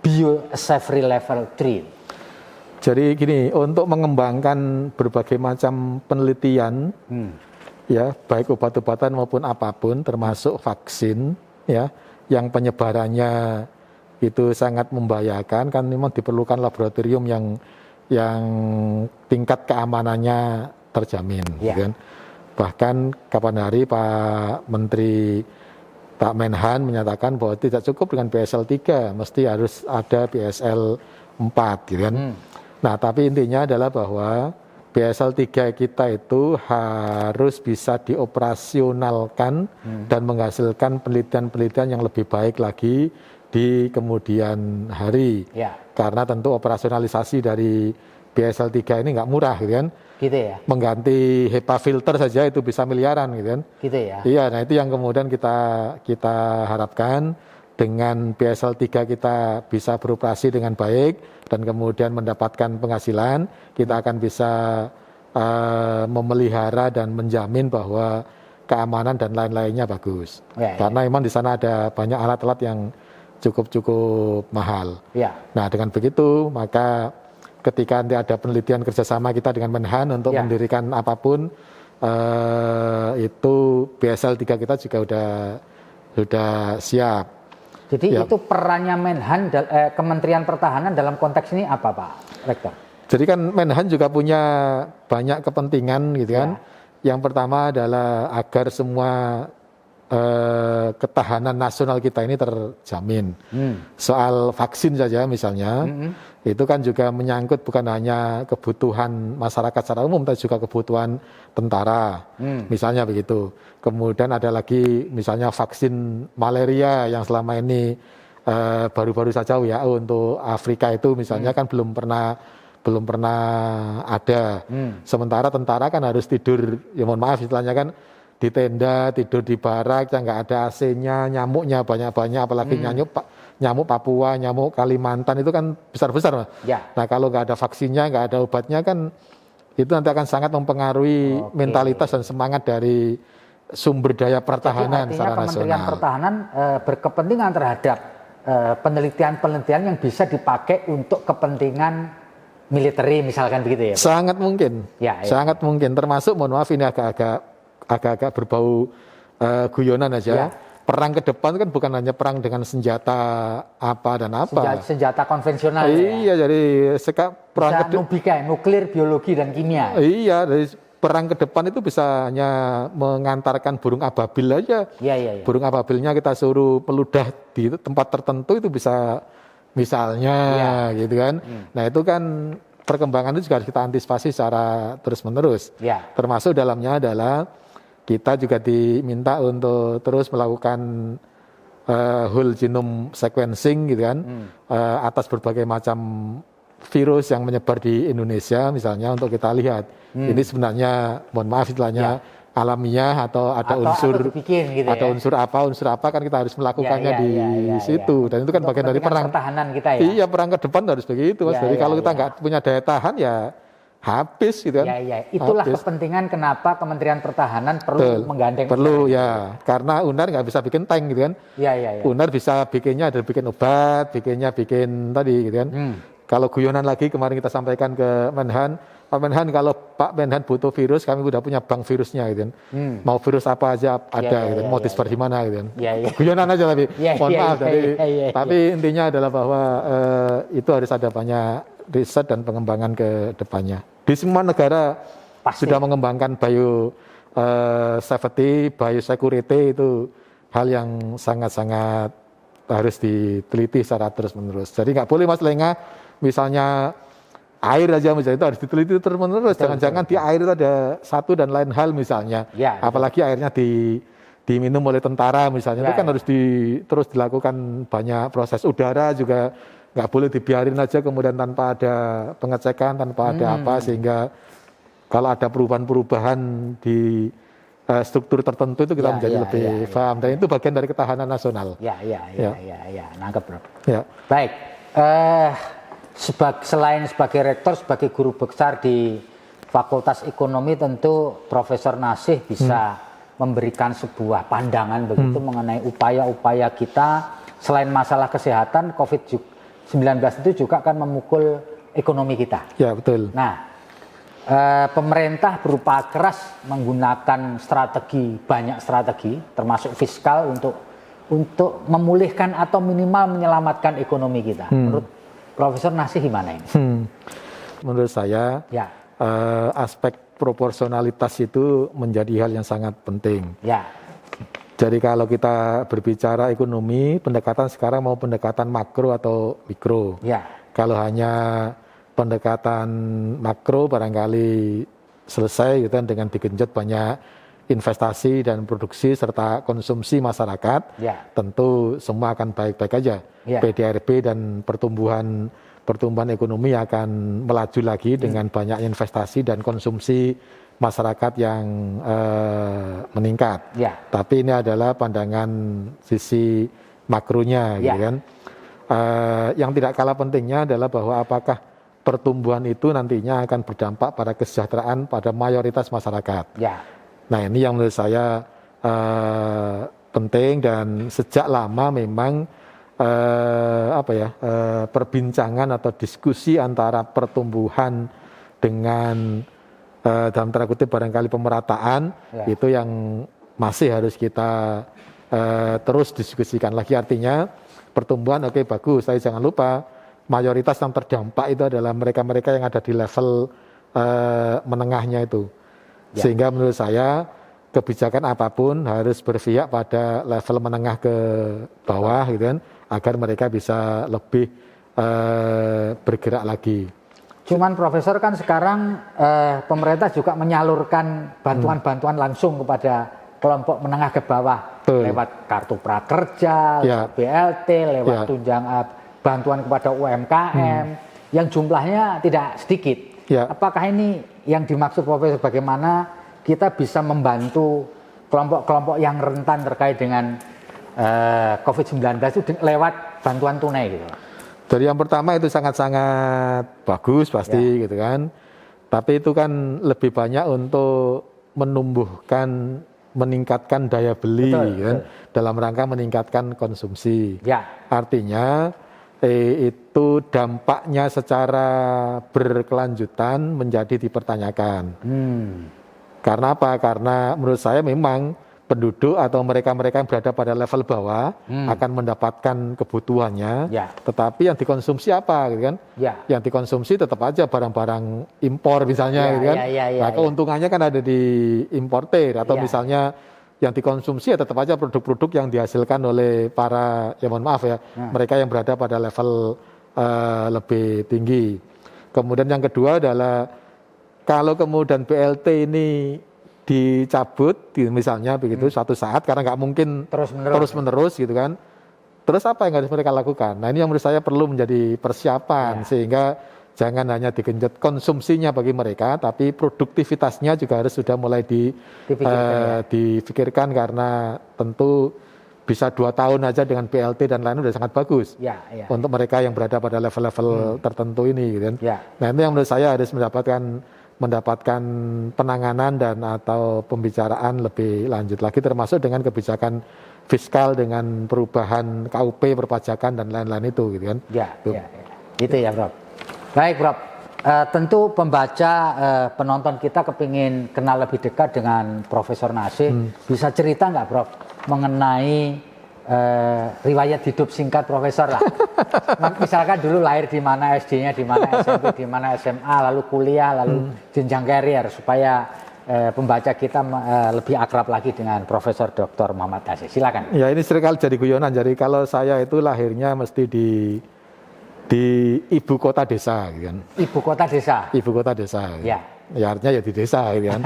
Biosafety Level 3? Jadi gini, untuk mengembangkan berbagai macam penelitian, ya baik obat-obatan maupun apapun, termasuk vaksin, ya, yang penyebarannya itu sangat membahayakan, kan memang diperlukan laboratorium yang tingkat keamanannya terjamin. Ya. Kan? Bahkan kapan hari Pak Menteri Pak Menhan menyatakan bahwa tidak cukup dengan BSL 3, mesti harus ada BSL 4 gitu kan. Nah, tapi intinya adalah bahwa BSL 3 kita itu harus bisa dioperasionalkan dan menghasilkan penelitian-penelitian yang lebih baik lagi di kemudian hari. Ya. Karena tentu operasionalisasi dari BSL 3 ini nggak murah gitu kan. Gitu ya. Mengganti HEPA filter saja itu bisa miliaran gitu kan. Gitu ya. Iya, nah itu yang kemudian kita harapkan dengan BSL 3 kita bisa beroperasi dengan baik dan kemudian mendapatkan penghasilan, kita akan bisa memelihara dan menjamin bahwa keamanan dan lain-lainnya bagus. Ya, Karena memang di sana ada banyak alat-alat yang cukup mahal. Ya. Nah, dengan begitu maka ketika nanti ada penelitian kerjasama kita dengan Menhan untuk mendirikan apapun, itu BSL 3 kita juga sudah siap. Jadi itu perannya Menhan, Kementerian Pertahanan dalam konteks ini apa Pak Rektor? Jadi kan Menhan juga punya banyak kepentingan gitu kan. Yang pertama adalah agar semua ketahanan nasional kita ini terjamin. Soal vaksin saja misalnya, itu kan juga menyangkut bukan hanya kebutuhan masyarakat secara umum, tapi juga kebutuhan tentara, misalnya begitu. Kemudian ada lagi misalnya vaksin malaria yang selama ini baru-baru saja WHO untuk Afrika itu misalnya kan belum pernah ada. Sementara tentara kan harus tidur, ya mohon maaf istilahnya kan, di tenda, tidur di barak, yang nggak ada AC-nya, nyamuknya banyak-banyak, apalagi nyamuk Papua, nyamuk Kalimantan itu kan besar-besar. Ya. Nah kalau nggak ada vaksinnya, nggak ada obatnya kan itu nanti akan sangat mempengaruhi mentalitas dan semangat dari sumber daya pertahanan secara nasional. Kementerian Pertahanan berkepentingan terhadap penelitian-penelitian yang bisa dipakai untuk kepentingan militer misalkan begitu ya? Sangat mungkin, sangat mungkin. Termasuk mohon maaf ini agak berbau guyonan aja. Ya. Perang ke depan kan bukan hanya perang dengan senjata apa dan apa. Senjata konvensional. Iya, jadi perang ke depan nuklir, biologi dan kimia. Iya, dari perang ke depan itu bisa hanya mengantarkan burung ababil aja. Iya. Burung ababilnya kita suruh peludah di tempat tertentu itu bisa misalnya gitu kan. Nah, itu kan perkembangan itu juga harus kita antisipasi secara terus-menerus. Ya. Termasuk dalamnya adalah kita juga diminta untuk terus melakukan whole genome sequencing gitu kan, atas berbagai macam virus yang menyebar di Indonesia misalnya untuk kita lihat ini sebenarnya mohon maaf istilahnya alamiah atau ada unsur gitu atau unsur apa kan kita harus melakukannya di situ dan itu kan bagian dari perang pertahanan kita ya. Iya, perang ke depan harus begitu Mas. Jadi kalau kita nggak punya daya tahan ya habis gitu kan. Itulah kepentingan kenapa Kementerian Pertahanan perlu menggandeng. Perlu karena UNER nggak bisa bikin tank gitu kan. UNER bisa bikin obat, bikin tadi gitu kan. Kalau guyonan lagi kemarin kita sampaikan ke Menhan, Pak Menhan kalau Pak Menhan butuh virus, kami udah punya bank virusnya gitu kan. Mau virus apa aja ada gitu kan. Mau disebar di mana gitu kan. Guyonan aja tapi mohon maaf tapi intinya adalah bahwa itu harus ada banyak riset dan pengembangan ke depannya. Di semua negara sudah mengembangkan safety, biosecurity itu hal yang sangat-sangat harus diteliti secara terus-menerus. Jadi nggak boleh Mas lengah, misalnya air aja misalnya itu harus diteliti terus-menerus. Jangan-jangan di air itu ada satu dan lain hal misalnya. Apalagi airnya diminum oleh tentara misalnya, itu kan harus terus dilakukan banyak proses. Udara juga nggak boleh dibiarin aja kemudian tanpa ada pengecekan, tanpa ada apa, sehingga kalau ada perubahan-perubahan di struktur tertentu itu kita menjadi lebih paham, dan itu bagian dari ketahanan nasional. Ya, nangkep Bro. Ya. Baik, selain sebagai rektor, sebagai guru besar di Fakultas Ekonomi, tentu Profesor Nasih bisa memberikan sebuah pandangan begitu mengenai upaya-upaya kita selain masalah kesehatan, COVID-19 itu juga akan memukul ekonomi kita. Ya, betul. Nah, pemerintah berupaya keras menggunakan banyak strategi, termasuk fiskal untuk memulihkan atau minimal menyelamatkan ekonomi kita. Menurut Profesor Nasih gimana ini? Menurut saya, aspek proporsionalitas itu menjadi hal yang sangat penting. Ya. Jadi kalau kita berbicara ekonomi, pendekatan sekarang mau pendekatan makro atau mikro. Ya. Kalau hanya pendekatan makro barangkali selesai gitu kan, dengan digenjot banyak investasi dan produksi serta konsumsi masyarakat, tentu semua akan baik-baik aja. PDRB dan pertumbuhan ekonomi akan melaju lagi dengan banyak investasi dan konsumsi masyarakat yang meningkat. Tapi ini adalah pandangan sisi makronya, gitu kan. Yang tidak kalah pentingnya adalah bahwa apakah pertumbuhan itu nantinya akan berdampak pada kesejahteraan pada mayoritas masyarakat. Nah, ini yang menurut saya penting, dan sejak lama memang perbincangan atau diskusi antara pertumbuhan dengan dalam tanda kutip barangkali pemerataan itu yang masih harus kita terus diskusikan lagi. Artinya pertumbuhan oke, bagus, tapi jangan lupa mayoritas yang terdampak itu adalah mereka-mereka yang ada di level menengahnya itu. Sehingga menurut saya kebijakan apapun harus berpihak pada level menengah ke bawah, gitu kan, agar mereka bisa lebih bergerak lagi. Cuman Profesor, kan sekarang pemerintah juga menyalurkan bantuan-bantuan langsung kepada kelompok menengah ke bawah. Lewat kartu prakerja, lewat BLT, lewat bantuan kepada UMKM yang jumlahnya tidak sedikit. Apakah ini yang dimaksud Profesor, bagaimana kita bisa membantu kelompok-kelompok yang rentan terkait dengan COVID-19 itu lewat bantuan tunai gitu? Dari yang pertama itu sangat-sangat bagus pasti, gitu kan. Tapi itu kan lebih banyak untuk meningkatkan daya beli, kan? Dalam rangka meningkatkan konsumsi. Artinya itu dampaknya secara berkelanjutan menjadi dipertanyakan. Karena apa? Karena menurut saya memang penduduk atau mereka-mereka yang berada pada level bawah akan mendapatkan kebutuhannya, tetapi yang dikonsumsi apa, gitu kan? Yang dikonsumsi tetap aja barang-barang impor misalnya, gitu kan? Nah, keuntungannya kan ada di importer, atau misalnya yang dikonsumsi ya tetap aja produk-produk yang dihasilkan oleh para, ya mohon maaf ya, mereka yang berada pada level lebih tinggi. Kemudian yang kedua adalah kalau kemudian BLT ini dicabut, misalnya begitu suatu saat, karena nggak mungkin terus menerus gitu kan. Terus apa yang harus mereka lakukan? Nah, ini yang menurut saya perlu menjadi persiapan, sehingga jangan hanya digenjot konsumsinya bagi mereka, tapi produktivitasnya juga harus sudah mulai dipikirkan, karena tentu bisa 2 tahun aja dengan BLT dan lain udah sangat bagus untuk mereka yang berada pada level-level tertentu ini, gitu kan. Nah, ini yang menurut saya harus mendapatkan penanganan dan atau pembicaraan lebih lanjut lagi, termasuk dengan kebijakan fiskal, dengan perubahan KUP, perpajakan dan lain-lain itu, gitu kan. Itu ya, Prof. Baik, Prof. Tentu pembaca, penonton kita kepingin kenal lebih dekat dengan Profesor Nasih. Bisa cerita nggak, Prof, mengenai riwayat hidup singkat Profesor lah. Misalkan dulu lahir di mana, SD-nya di mana, SMP di mana, SMA, lalu kuliah, lalu jenjang karier, supaya pembaca kita lebih akrab lagi dengan Profesor Dr. Muhammad Nasih. Silakan. Ya, ini seringkali jadi guyonan. Jadi kalau saya itu lahirnya mesti di ibu kota desa, gitu kan. Ibu kota desa. Ibu kota desa. Ya, artinya ya di desa, gitu kan.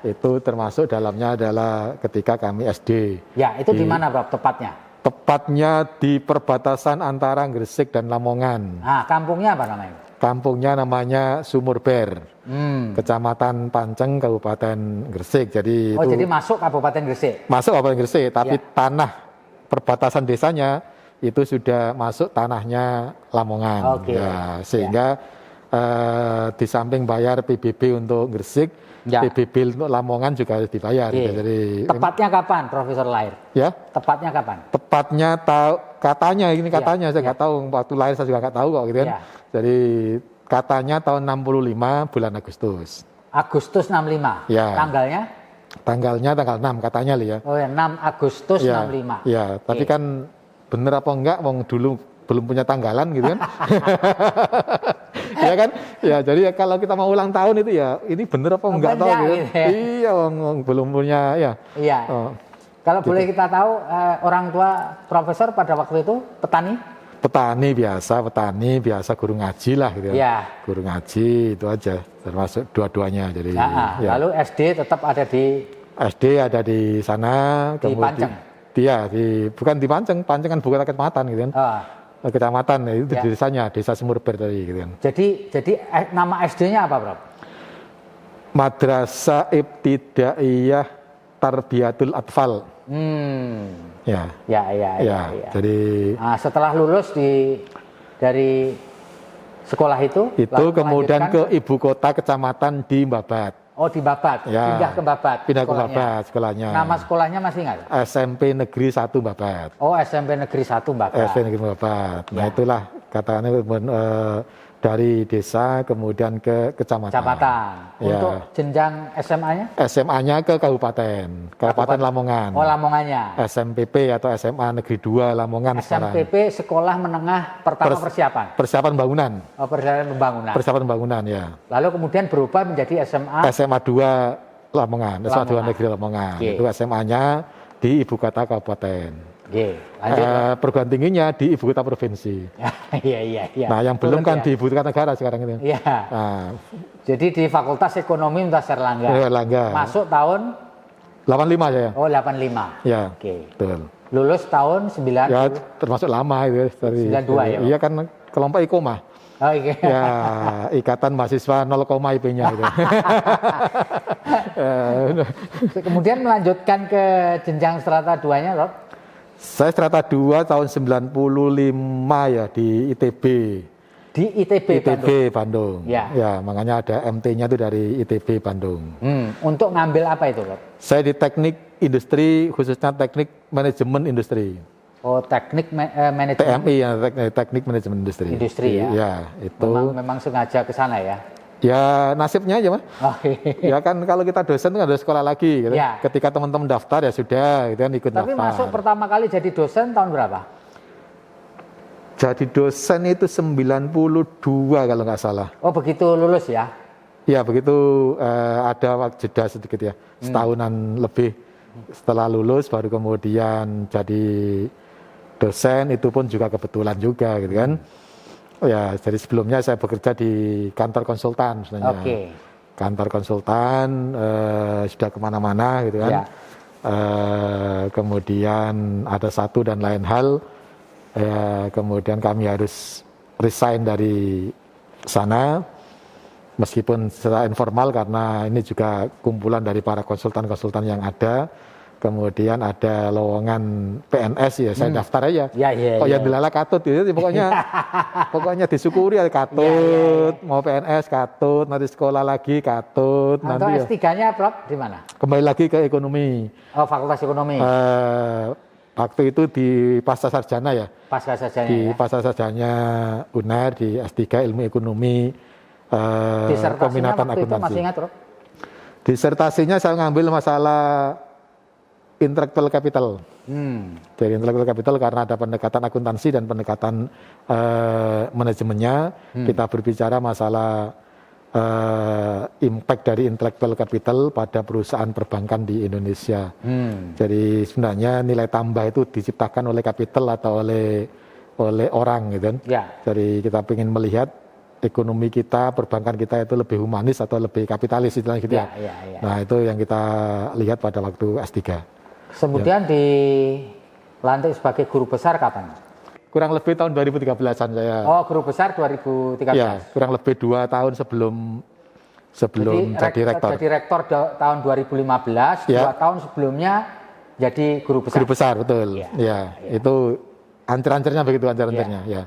Itu termasuk dalamnya adalah ketika kami SD. Ya, itu di mana, Prof, tepatnya? Tepatnya di perbatasan antara Gresik dan Lamongan. Nah, kampungnya apa namanya? Kampungnya namanya Sumurber, Kecamatan Panceng, Kabupaten Gresik. Jadi jadi masuk Kabupaten Gresik? Masuk Kabupaten Gresik, tapi tanah perbatasan desanya itu sudah masuk tanahnya Lamongan. Ya, sehingga di samping bayar PBB untuk Gresik, PBB untuk Lamongan juga harus dibayar. Jadi tepatnya kapan Profesor lahir? Ya. Tepatnya kapan? Tepatnya katanya saya nggak tahu, waktu lahir saya juga nggak tahu kok gitu kan. Jadi katanya tahun 65 bulan Agustus. Agustus 65. Ya. Tanggalnya? Tanggalnya tanggal 6 katanya ya. Oh ya, 6 Agustus 65. Ya, tapi kan bener apa enggak, wong dulu belum punya tanggalan gitu kan. Ya kan? Ya, jadi kalau kita mau ulang tahun itu ya ini bener apa enggak tahu gitu. Iya, wong belum punya ya. Iya. Kalau boleh kita tahu orang tua Profesor pada waktu itu petani? Petani biasa guru ngaji lah gitu ya. Guru ngaji itu aja, termasuk dua-duanya. Jadi lalu SD tetap ada di sana, di Panceng. Bukan di Panceng kan bukan kecamatan gitu kan. Kecamatan itu di desanya, Desa Sumurber tadi gitu kan. Jadi nama SD-nya apa, Bro? Madrasah Ibtidaiyah Tarbiyatul Atfal. Ya. Jadi setelah lulus dari sekolah itu kemudian ke ibu kota kecamatan di Babat. Oh, di Babat. Pindah ke Babat. Pindah ke Babat sekolahnya. Nama sekolahnya masih ingat? SMP Negeri 1 Babat. Oh, SMP Negeri 1 Babat. SMP Negeri Babat. Nah, itulah katakannya dari desa kemudian ke kecamatan. Untuk jenjang SMA-nya? SMA-nya ke Kabupaten Lamongan. Oh, Lamongannya. SMPP atau SMA Negeri 2 Lamongan sekarang. SMPP Sekolah Menengah Pertama Persiapan. Persiapan Bangunan. Oh, Persiapan Bangunan ya. Lalu kemudian berubah menjadi SMA 2 Lamongan, SMA 2 Negeri Lamongan. Itu SMA-nya di ibu kota kabupaten. Perguruan tingginya di ibu kota provinsi. Iya. Nah, yang belum kan di ibu kota negara sekarang itu. Iya. Jadi di Fakultas Ekonomi Universitas Erlangga. Masuk tahun 85 saya. Oh, 85. Ya. Betul. Lulus tahun 90. Ya, termasuk lama itu dari 92 ya. Iya kan kelompok Ikoma. Oh, iya. Ya, Ikatan Mahasiswa 0, IP-nya itu. Kemudian melanjutkan ke jenjang strata 2-nya, Rob? Saya strata 2 tahun 95 ya di ITB. Di ITB Bandung. Ya, makanya ada MT-nya itu dari ITB Bandung. Untuk ngambil apa itu, Rob? Saya di teknik industri, khususnya teknik manajemen industri. Oh, teknik manajemen. TMI ya, teknik manajemen industri. Industri ya. Ya, itu. Memang sengaja ke sana ya. Ya nasibnya aja Mas. Ya kan kalau kita dosen kan ada sekolah lagi gitu. Ketika teman-teman daftar ya sudah gitu kan ikut daftar. Tapi masuk pertama kali jadi dosen tahun berapa? Jadi dosen itu 92 kalau nggak salah. Oh, begitu lulus ya? Ya begitu, ada jeda sedikit ya, setahunan lebih setelah lulus baru kemudian jadi dosen, itu pun juga kebetulan juga gitu kan. Ya, jadi sebelumnya saya bekerja di kantor konsultan sebenarnya. Kantor konsultan, sudah kemana-mana gitu kan. Kemudian ada satu dan lain hal, kemudian kami harus resign dari sana, meskipun secara informal karena ini juga kumpulan dari para konsultan-konsultan yang ada. Kemudian ada lowongan PNS ya, saya daftar aja. Yang dilala katut gitu, pokoknya disyukuri ya katut, mau PNS katut, nanti sekolah lagi katut. Nanti S3-nya Prof di mana? Kembali lagi ke ekonomi. Oh, Fakultas Ekonomi. Waktu itu di Pasca Sarjana ya. Pasca Sarjana. Di Pasca Sarjana UNER di S3 Ilmu Ekonomi. Peminatan akuntansi. Masih ingat, Prof? Disertasinya saya ngambil masalah intellectual capital. Dari intellectual capital karena ada pendekatan akuntansi dan pendekatan manajemennya. Kita berbicara masalah impact dari intellectual capital pada perusahaan perbankan di Indonesia. Jadi sebenarnya nilai tambah itu diciptakan oleh capital atau oleh orang gitu kan. Jadi kita ingin melihat ekonomi kita, perbankan kita itu lebih humanis atau lebih kapitalis gitu ya. Nah, itu yang kita lihat pada waktu S3. Kemudian di lantik sebagai guru besar kapan? Kurang lebih tahun 2013-an saya. Oh, guru besar 2013. Ya, kurang lebih 2 tahun sebelum jadi rektor. Jadi rektor tahun 2015, ya. 2 tahun sebelumnya jadi guru besar. Guru besar, betul. Ya. Itu ancer-ancernya begitu, ancer-ancernya. Ya.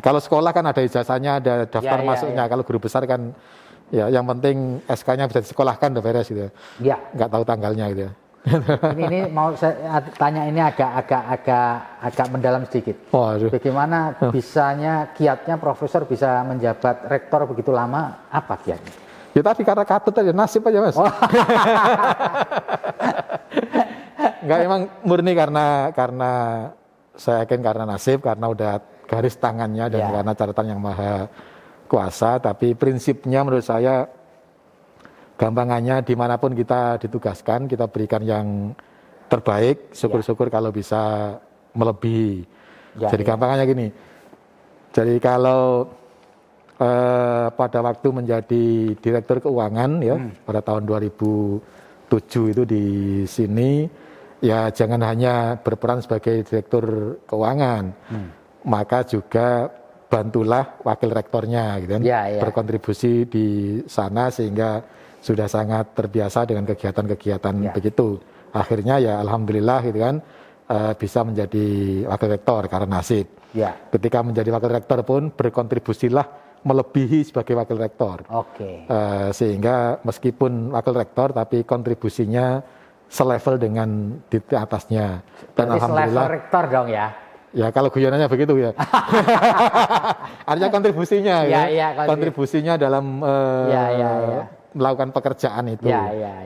Kalau sekolah kan ada ijazahnya, ada daftar masuknya. Kalau guru besar kan, ya yang penting SK-nya bisa disekolahkan, udah beres gitu. Ya. Nggak tahu tanggalnya gitu. Ini mau saya tanya, ini agak mendalam sedikit. Bagaimana bisanya, kiatnya profesor bisa menjabat rektor begitu lama? Apa kiatnya? Ya tadi karena katut aja, nasib aja Mas. Enggak, emang murni karena saya yakin karena nasib, karena udah garis tangannya dan karena catatan yang maha kuasa. Tapi prinsipnya menurut saya gampangannya dimanapun kita ditugaskan, kita berikan yang terbaik, syukur-syukur kalau bisa melebihi. Jadi gampangannya gini, jadi kalau pada waktu menjadi direktur keuangan ya pada tahun 2007 itu di sini, ya jangan hanya berperan sebagai direktur keuangan, maka juga bantulah wakil rektornya gitu kan, berkontribusi di sana sehingga sudah sangat terbiasa dengan kegiatan-kegiatan begitu. Akhirnya ya alhamdulillah gitu kan, bisa menjadi wakil rektor karena nasib. Ketika menjadi wakil rektor pun berkontribusilah melebihi sebagai wakil rektor. Sehingga meskipun wakil rektor tapi kontribusinya selevel dengan di atasnya. Dan alhamdulillah selevel rektor dong ya. Ya kalau guyonannya begitu ya. Artinya kontribusinya kontribusinya dalam melakukan pekerjaan itu.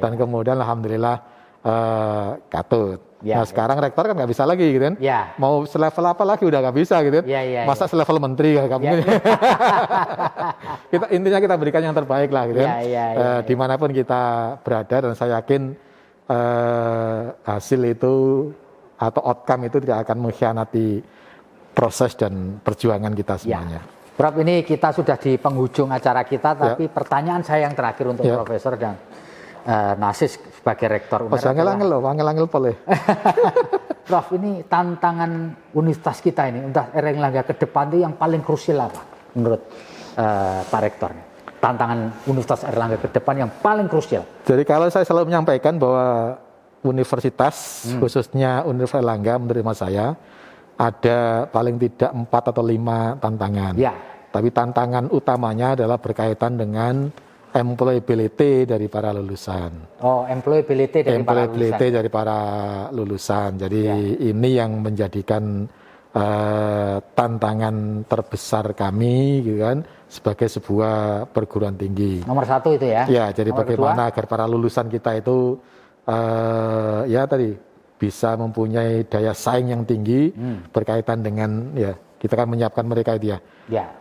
Dan kemudian alhamdulillah katut. Nah sekarang rektor kan nggak bisa lagi gitu kan. Mau selevel apa lagi udah nggak bisa gitu kan. Masa selevel menteri nggak mungkin. Intinya kita berikan yang terbaik lah gitu kan. Dimanapun kita berada, dan saya yakin hasil itu atau outcome itu tidak akan mengkhianati proses dan perjuangan kita semuanya. Prof, ini kita sudah di penghujung acara kita, tapi pertanyaan saya yang terakhir untuk Profesor dan Nasis sebagai rektor UNER. Angel boleh. Prof, ini tantangan universitas kita ini, Universitas Airlangga ke depan itu yang paling krusial apa menurut Pak Rektor? Tantangan Universitas Airlangga ke depan yang paling krusial. Jadi kalau saya selalu menyampaikan bahwa universitas, khususnya Universitas Airlangga menerima saya, ada paling tidak 4 atau 5 tantangan. Tapi tantangan utamanya adalah berkaitan dengan employability dari para lulusan. Employability dari para lulusan. Jadi ini yang menjadikan tantangan terbesar kami, gitu kan, sebagai sebuah perguruan tinggi. Nomor 1 itu ya. Ya, jadi bagaimana agar para lulusan kita itu tadi bisa mempunyai daya saing yang tinggi berkaitan dengan kita kan menyiapkan mereka itu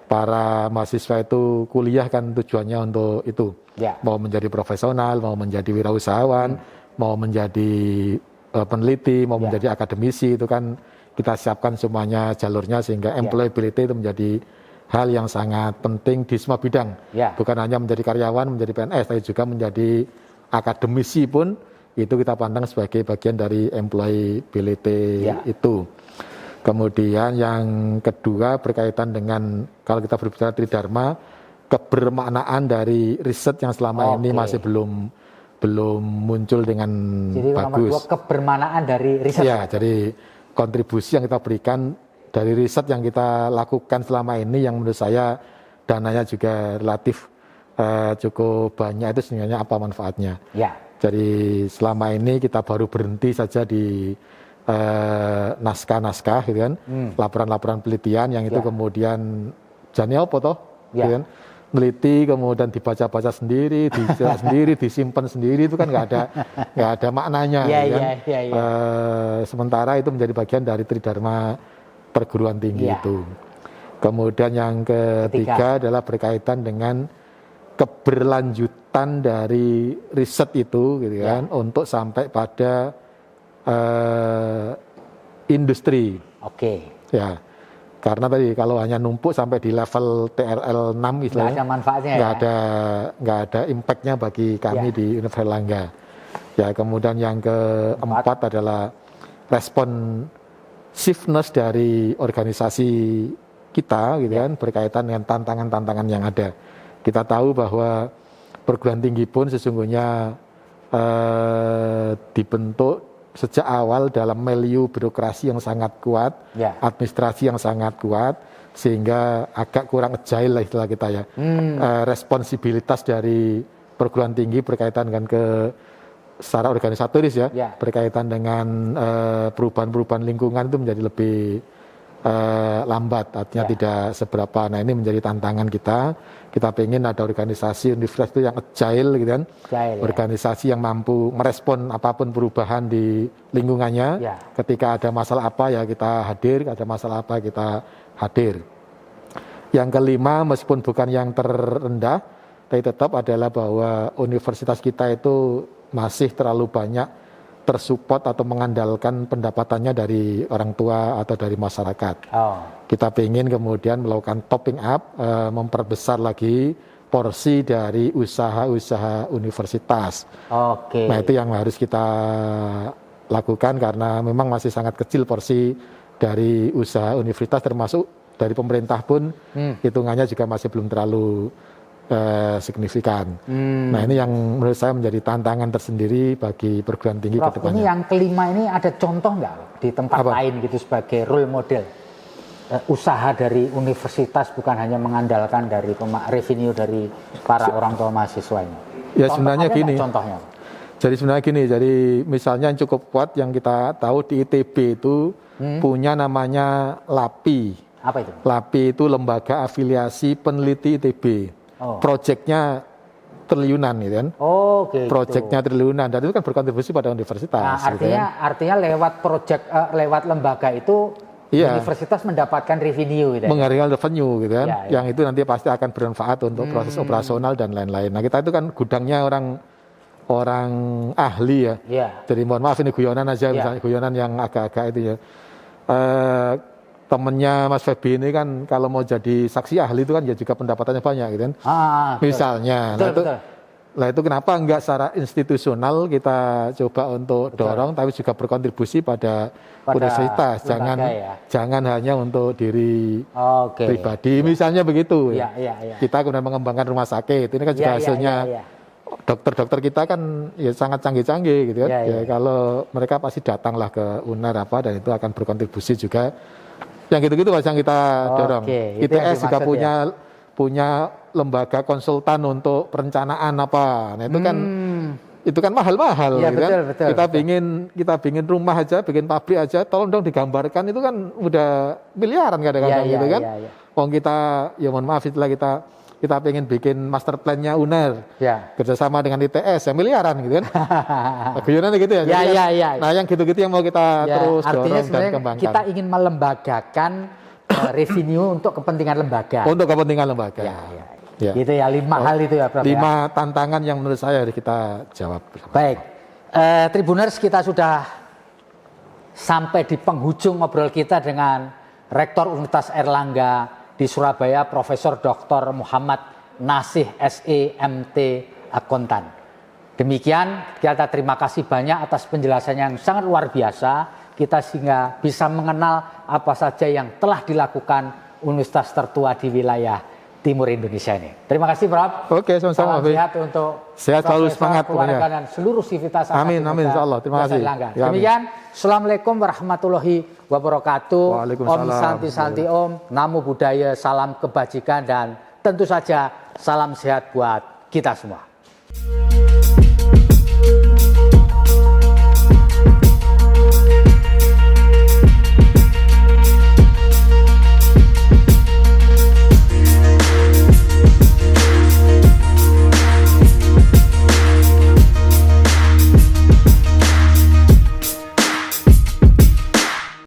para mahasiswa itu kuliah kan tujuannya untuk itu, mau menjadi profesional, mau menjadi wirausahawan, mau menjadi peneliti, mau menjadi akademisi, itu kan kita siapkan semuanya jalurnya sehingga employability itu menjadi hal yang sangat penting di semua bidang, bukan hanya menjadi karyawan, menjadi PNS, tapi juga menjadi akademisi pun itu kita pandang sebagai bagian dari employability itu. Kemudian yang kedua berkaitan dengan, kalau kita berbicara tridharma, kebermaknaan dari riset yang selama ini masih belum muncul dengan bagus. Nomor 2, kebermaknaan dari riset. Jadi kontribusi yang kita berikan dari riset yang kita lakukan selama ini, yang menurut saya dananya juga relatif cukup banyak, itu sebenarnya apa manfaatnya. Jadi selama ini kita baru berhenti saja di naskah-naskah gitu kan, laporan-laporan penelitian yang itu kemudian jane apa toh, gitu kan, meliti kemudian dibaca-baca sendiri, dijelas sendiri, disimpan sendiri, itu kan nggak ada maknanya, sementara itu menjadi bagian dari tridharma perguruan tinggi itu. Kemudian yang ketiga adalah berkaitan dengan keberlanjutan dari riset itu, gitu kan, untuk sampai pada industri. Karena tadi kalau hanya numpuk sampai di level TRL 6 istilahnya, nggak ada manfaatnya, nggak ada impactnya bagi kami di Universitas Airlangga. Kemudian yang keempat adalah respon shiftness dari organisasi kita gitu kan, berkaitan dengan tantangan-tantangan yang ada. Kita tahu bahwa perguruan tinggi pun sesungguhnya dibentuk sejak awal dalam milieu birokrasi yang sangat kuat, administrasi yang sangat kuat, sehingga agak kurang agile lah istilah kita ya. Responsibilitas dari perguruan tinggi berkaitan dengan secara organisatoris ya, berkaitan dengan perubahan-perubahan lingkungan itu menjadi lebih lambat, artinya tidak seberapa. Nah, ini menjadi tantangan kita. Kita pengen ada organisasi universitas itu yang agile gitu kan, organisasi yang mampu merespon apapun perubahan di lingkungannya. Ketika ada masalah apa ya kita hadir, ada masalah apa kita hadir. Yang kelima, meskipun bukan yang terendah, tapi tetap adalah bahwa universitas kita itu masih terlalu banyak tersupport atau mengandalkan pendapatannya dari orang tua atau dari masyarakat. Kita ingin kemudian melakukan topping up, memperbesar lagi porsi dari usaha-usaha universitas. Nah, itu yang harus kita lakukan karena memang masih sangat kecil porsi dari usaha universitas, termasuk dari pemerintah pun hitungannya juga masih belum terlalu signifikan. Nah, ini yang menurut saya menjadi tantangan tersendiri bagi perguruan tinggi ke depannya. Ini yang kelima ini ada contoh nggak di tempat lain gitu sebagai role model usaha dari universitas, bukan hanya mengandalkan dari revenue dari para orang tua mahasiswa ini? Ya, sebenarnya gini. Contohnya. Jadi sebenarnya gini, jadi misalnya yang cukup kuat yang kita tahu di ITB itu punya namanya LAPI. Apa itu? LAPI itu Lembaga Afiliasi Peneliti ITB. Proyeknya triliunan gitu kan. Proyeknya triliunan, dan itu kan berkontribusi pada universitas. Nah, artinya lewat proyek, lewat lembaga itu universitas mendapatkan revenue gitu. Menghasilkan revenue gitu kan. Yang itu nanti pasti akan bermanfaat untuk proses operasional dan lain-lain. Nah, kita itu kan gudangnya orang ahli ya. Jadi mohon maaf ini guyonan aja, misalnya guyonan yang agak-agak itu ya. Temennya Mas Febi ini kan kalau mau jadi saksi ahli itu kan ya juga pendapatannya banyak gitu kan. Misalnya. Nah itu kenapa enggak secara institusional kita coba untuk dorong, tapi juga berkontribusi pada universitas. Jangan hanya untuk diri pribadi. Misalnya begitu. Kita kemudian mengembangkan rumah sakit. Ini kan juga hasilnya dokter-dokter kita kan ya sangat canggih-canggih gitu kan. Kalau mereka pasti datanglah ke UNER dan itu akan berkontribusi juga. Yang gitu-gitu Mas yang kita dorong. ITS juga punya lembaga konsultan untuk perencanaan apa. Nah, itu kan mahal-mahal gitu kan. Kita pingin rumah aja, bikin pabrik aja, tolong dong digambarkan, itu kan udah miliaran kadang-kadang gitu kan. Kita ya mohon maaf itulah kita pengen bikin master plan-nya UNER kerjasama dengan ITS ya miliaran gitu kan. Guyonan gitu ya. Nah, yang gitu-gitu yang mau kita terus dorong dan kembangkan. Kita ingin melembagakan revenue untuk kepentingan lembaga. Untuk kepentingan lembaga. Gitu ya, 5 hal itu ya, Prof. 5 tantangan yang menurut saya harus kita jawab. Baik. Tribuners, kita sudah sampai di penghujung ngobrol kita dengan Rektor Universitas Airlangga di Surabaya, Profesor Dr. Muhammad Nasih SE MT Akuntan. Demikian, kita terima kasih banyak atas penjelasannya yang sangat luar biasa. Kita sehingga bisa mengenal apa saja yang telah dilakukan universitas tertua di wilayah timur Indonesia ini. Terima kasih, Prof. Oke, sama-sama. Salam sehat untuk sehat selalu, semangat keluarga dan seluruh sivitas. Amin, insyaallah. Terima kasih. Demikian, Assalamualaikum warahmatullahi wabarakatuh. Om Santi Santi Om, Namo Buddhaya, salam kebajikan dan tentu saja salam sehat buat kita semua.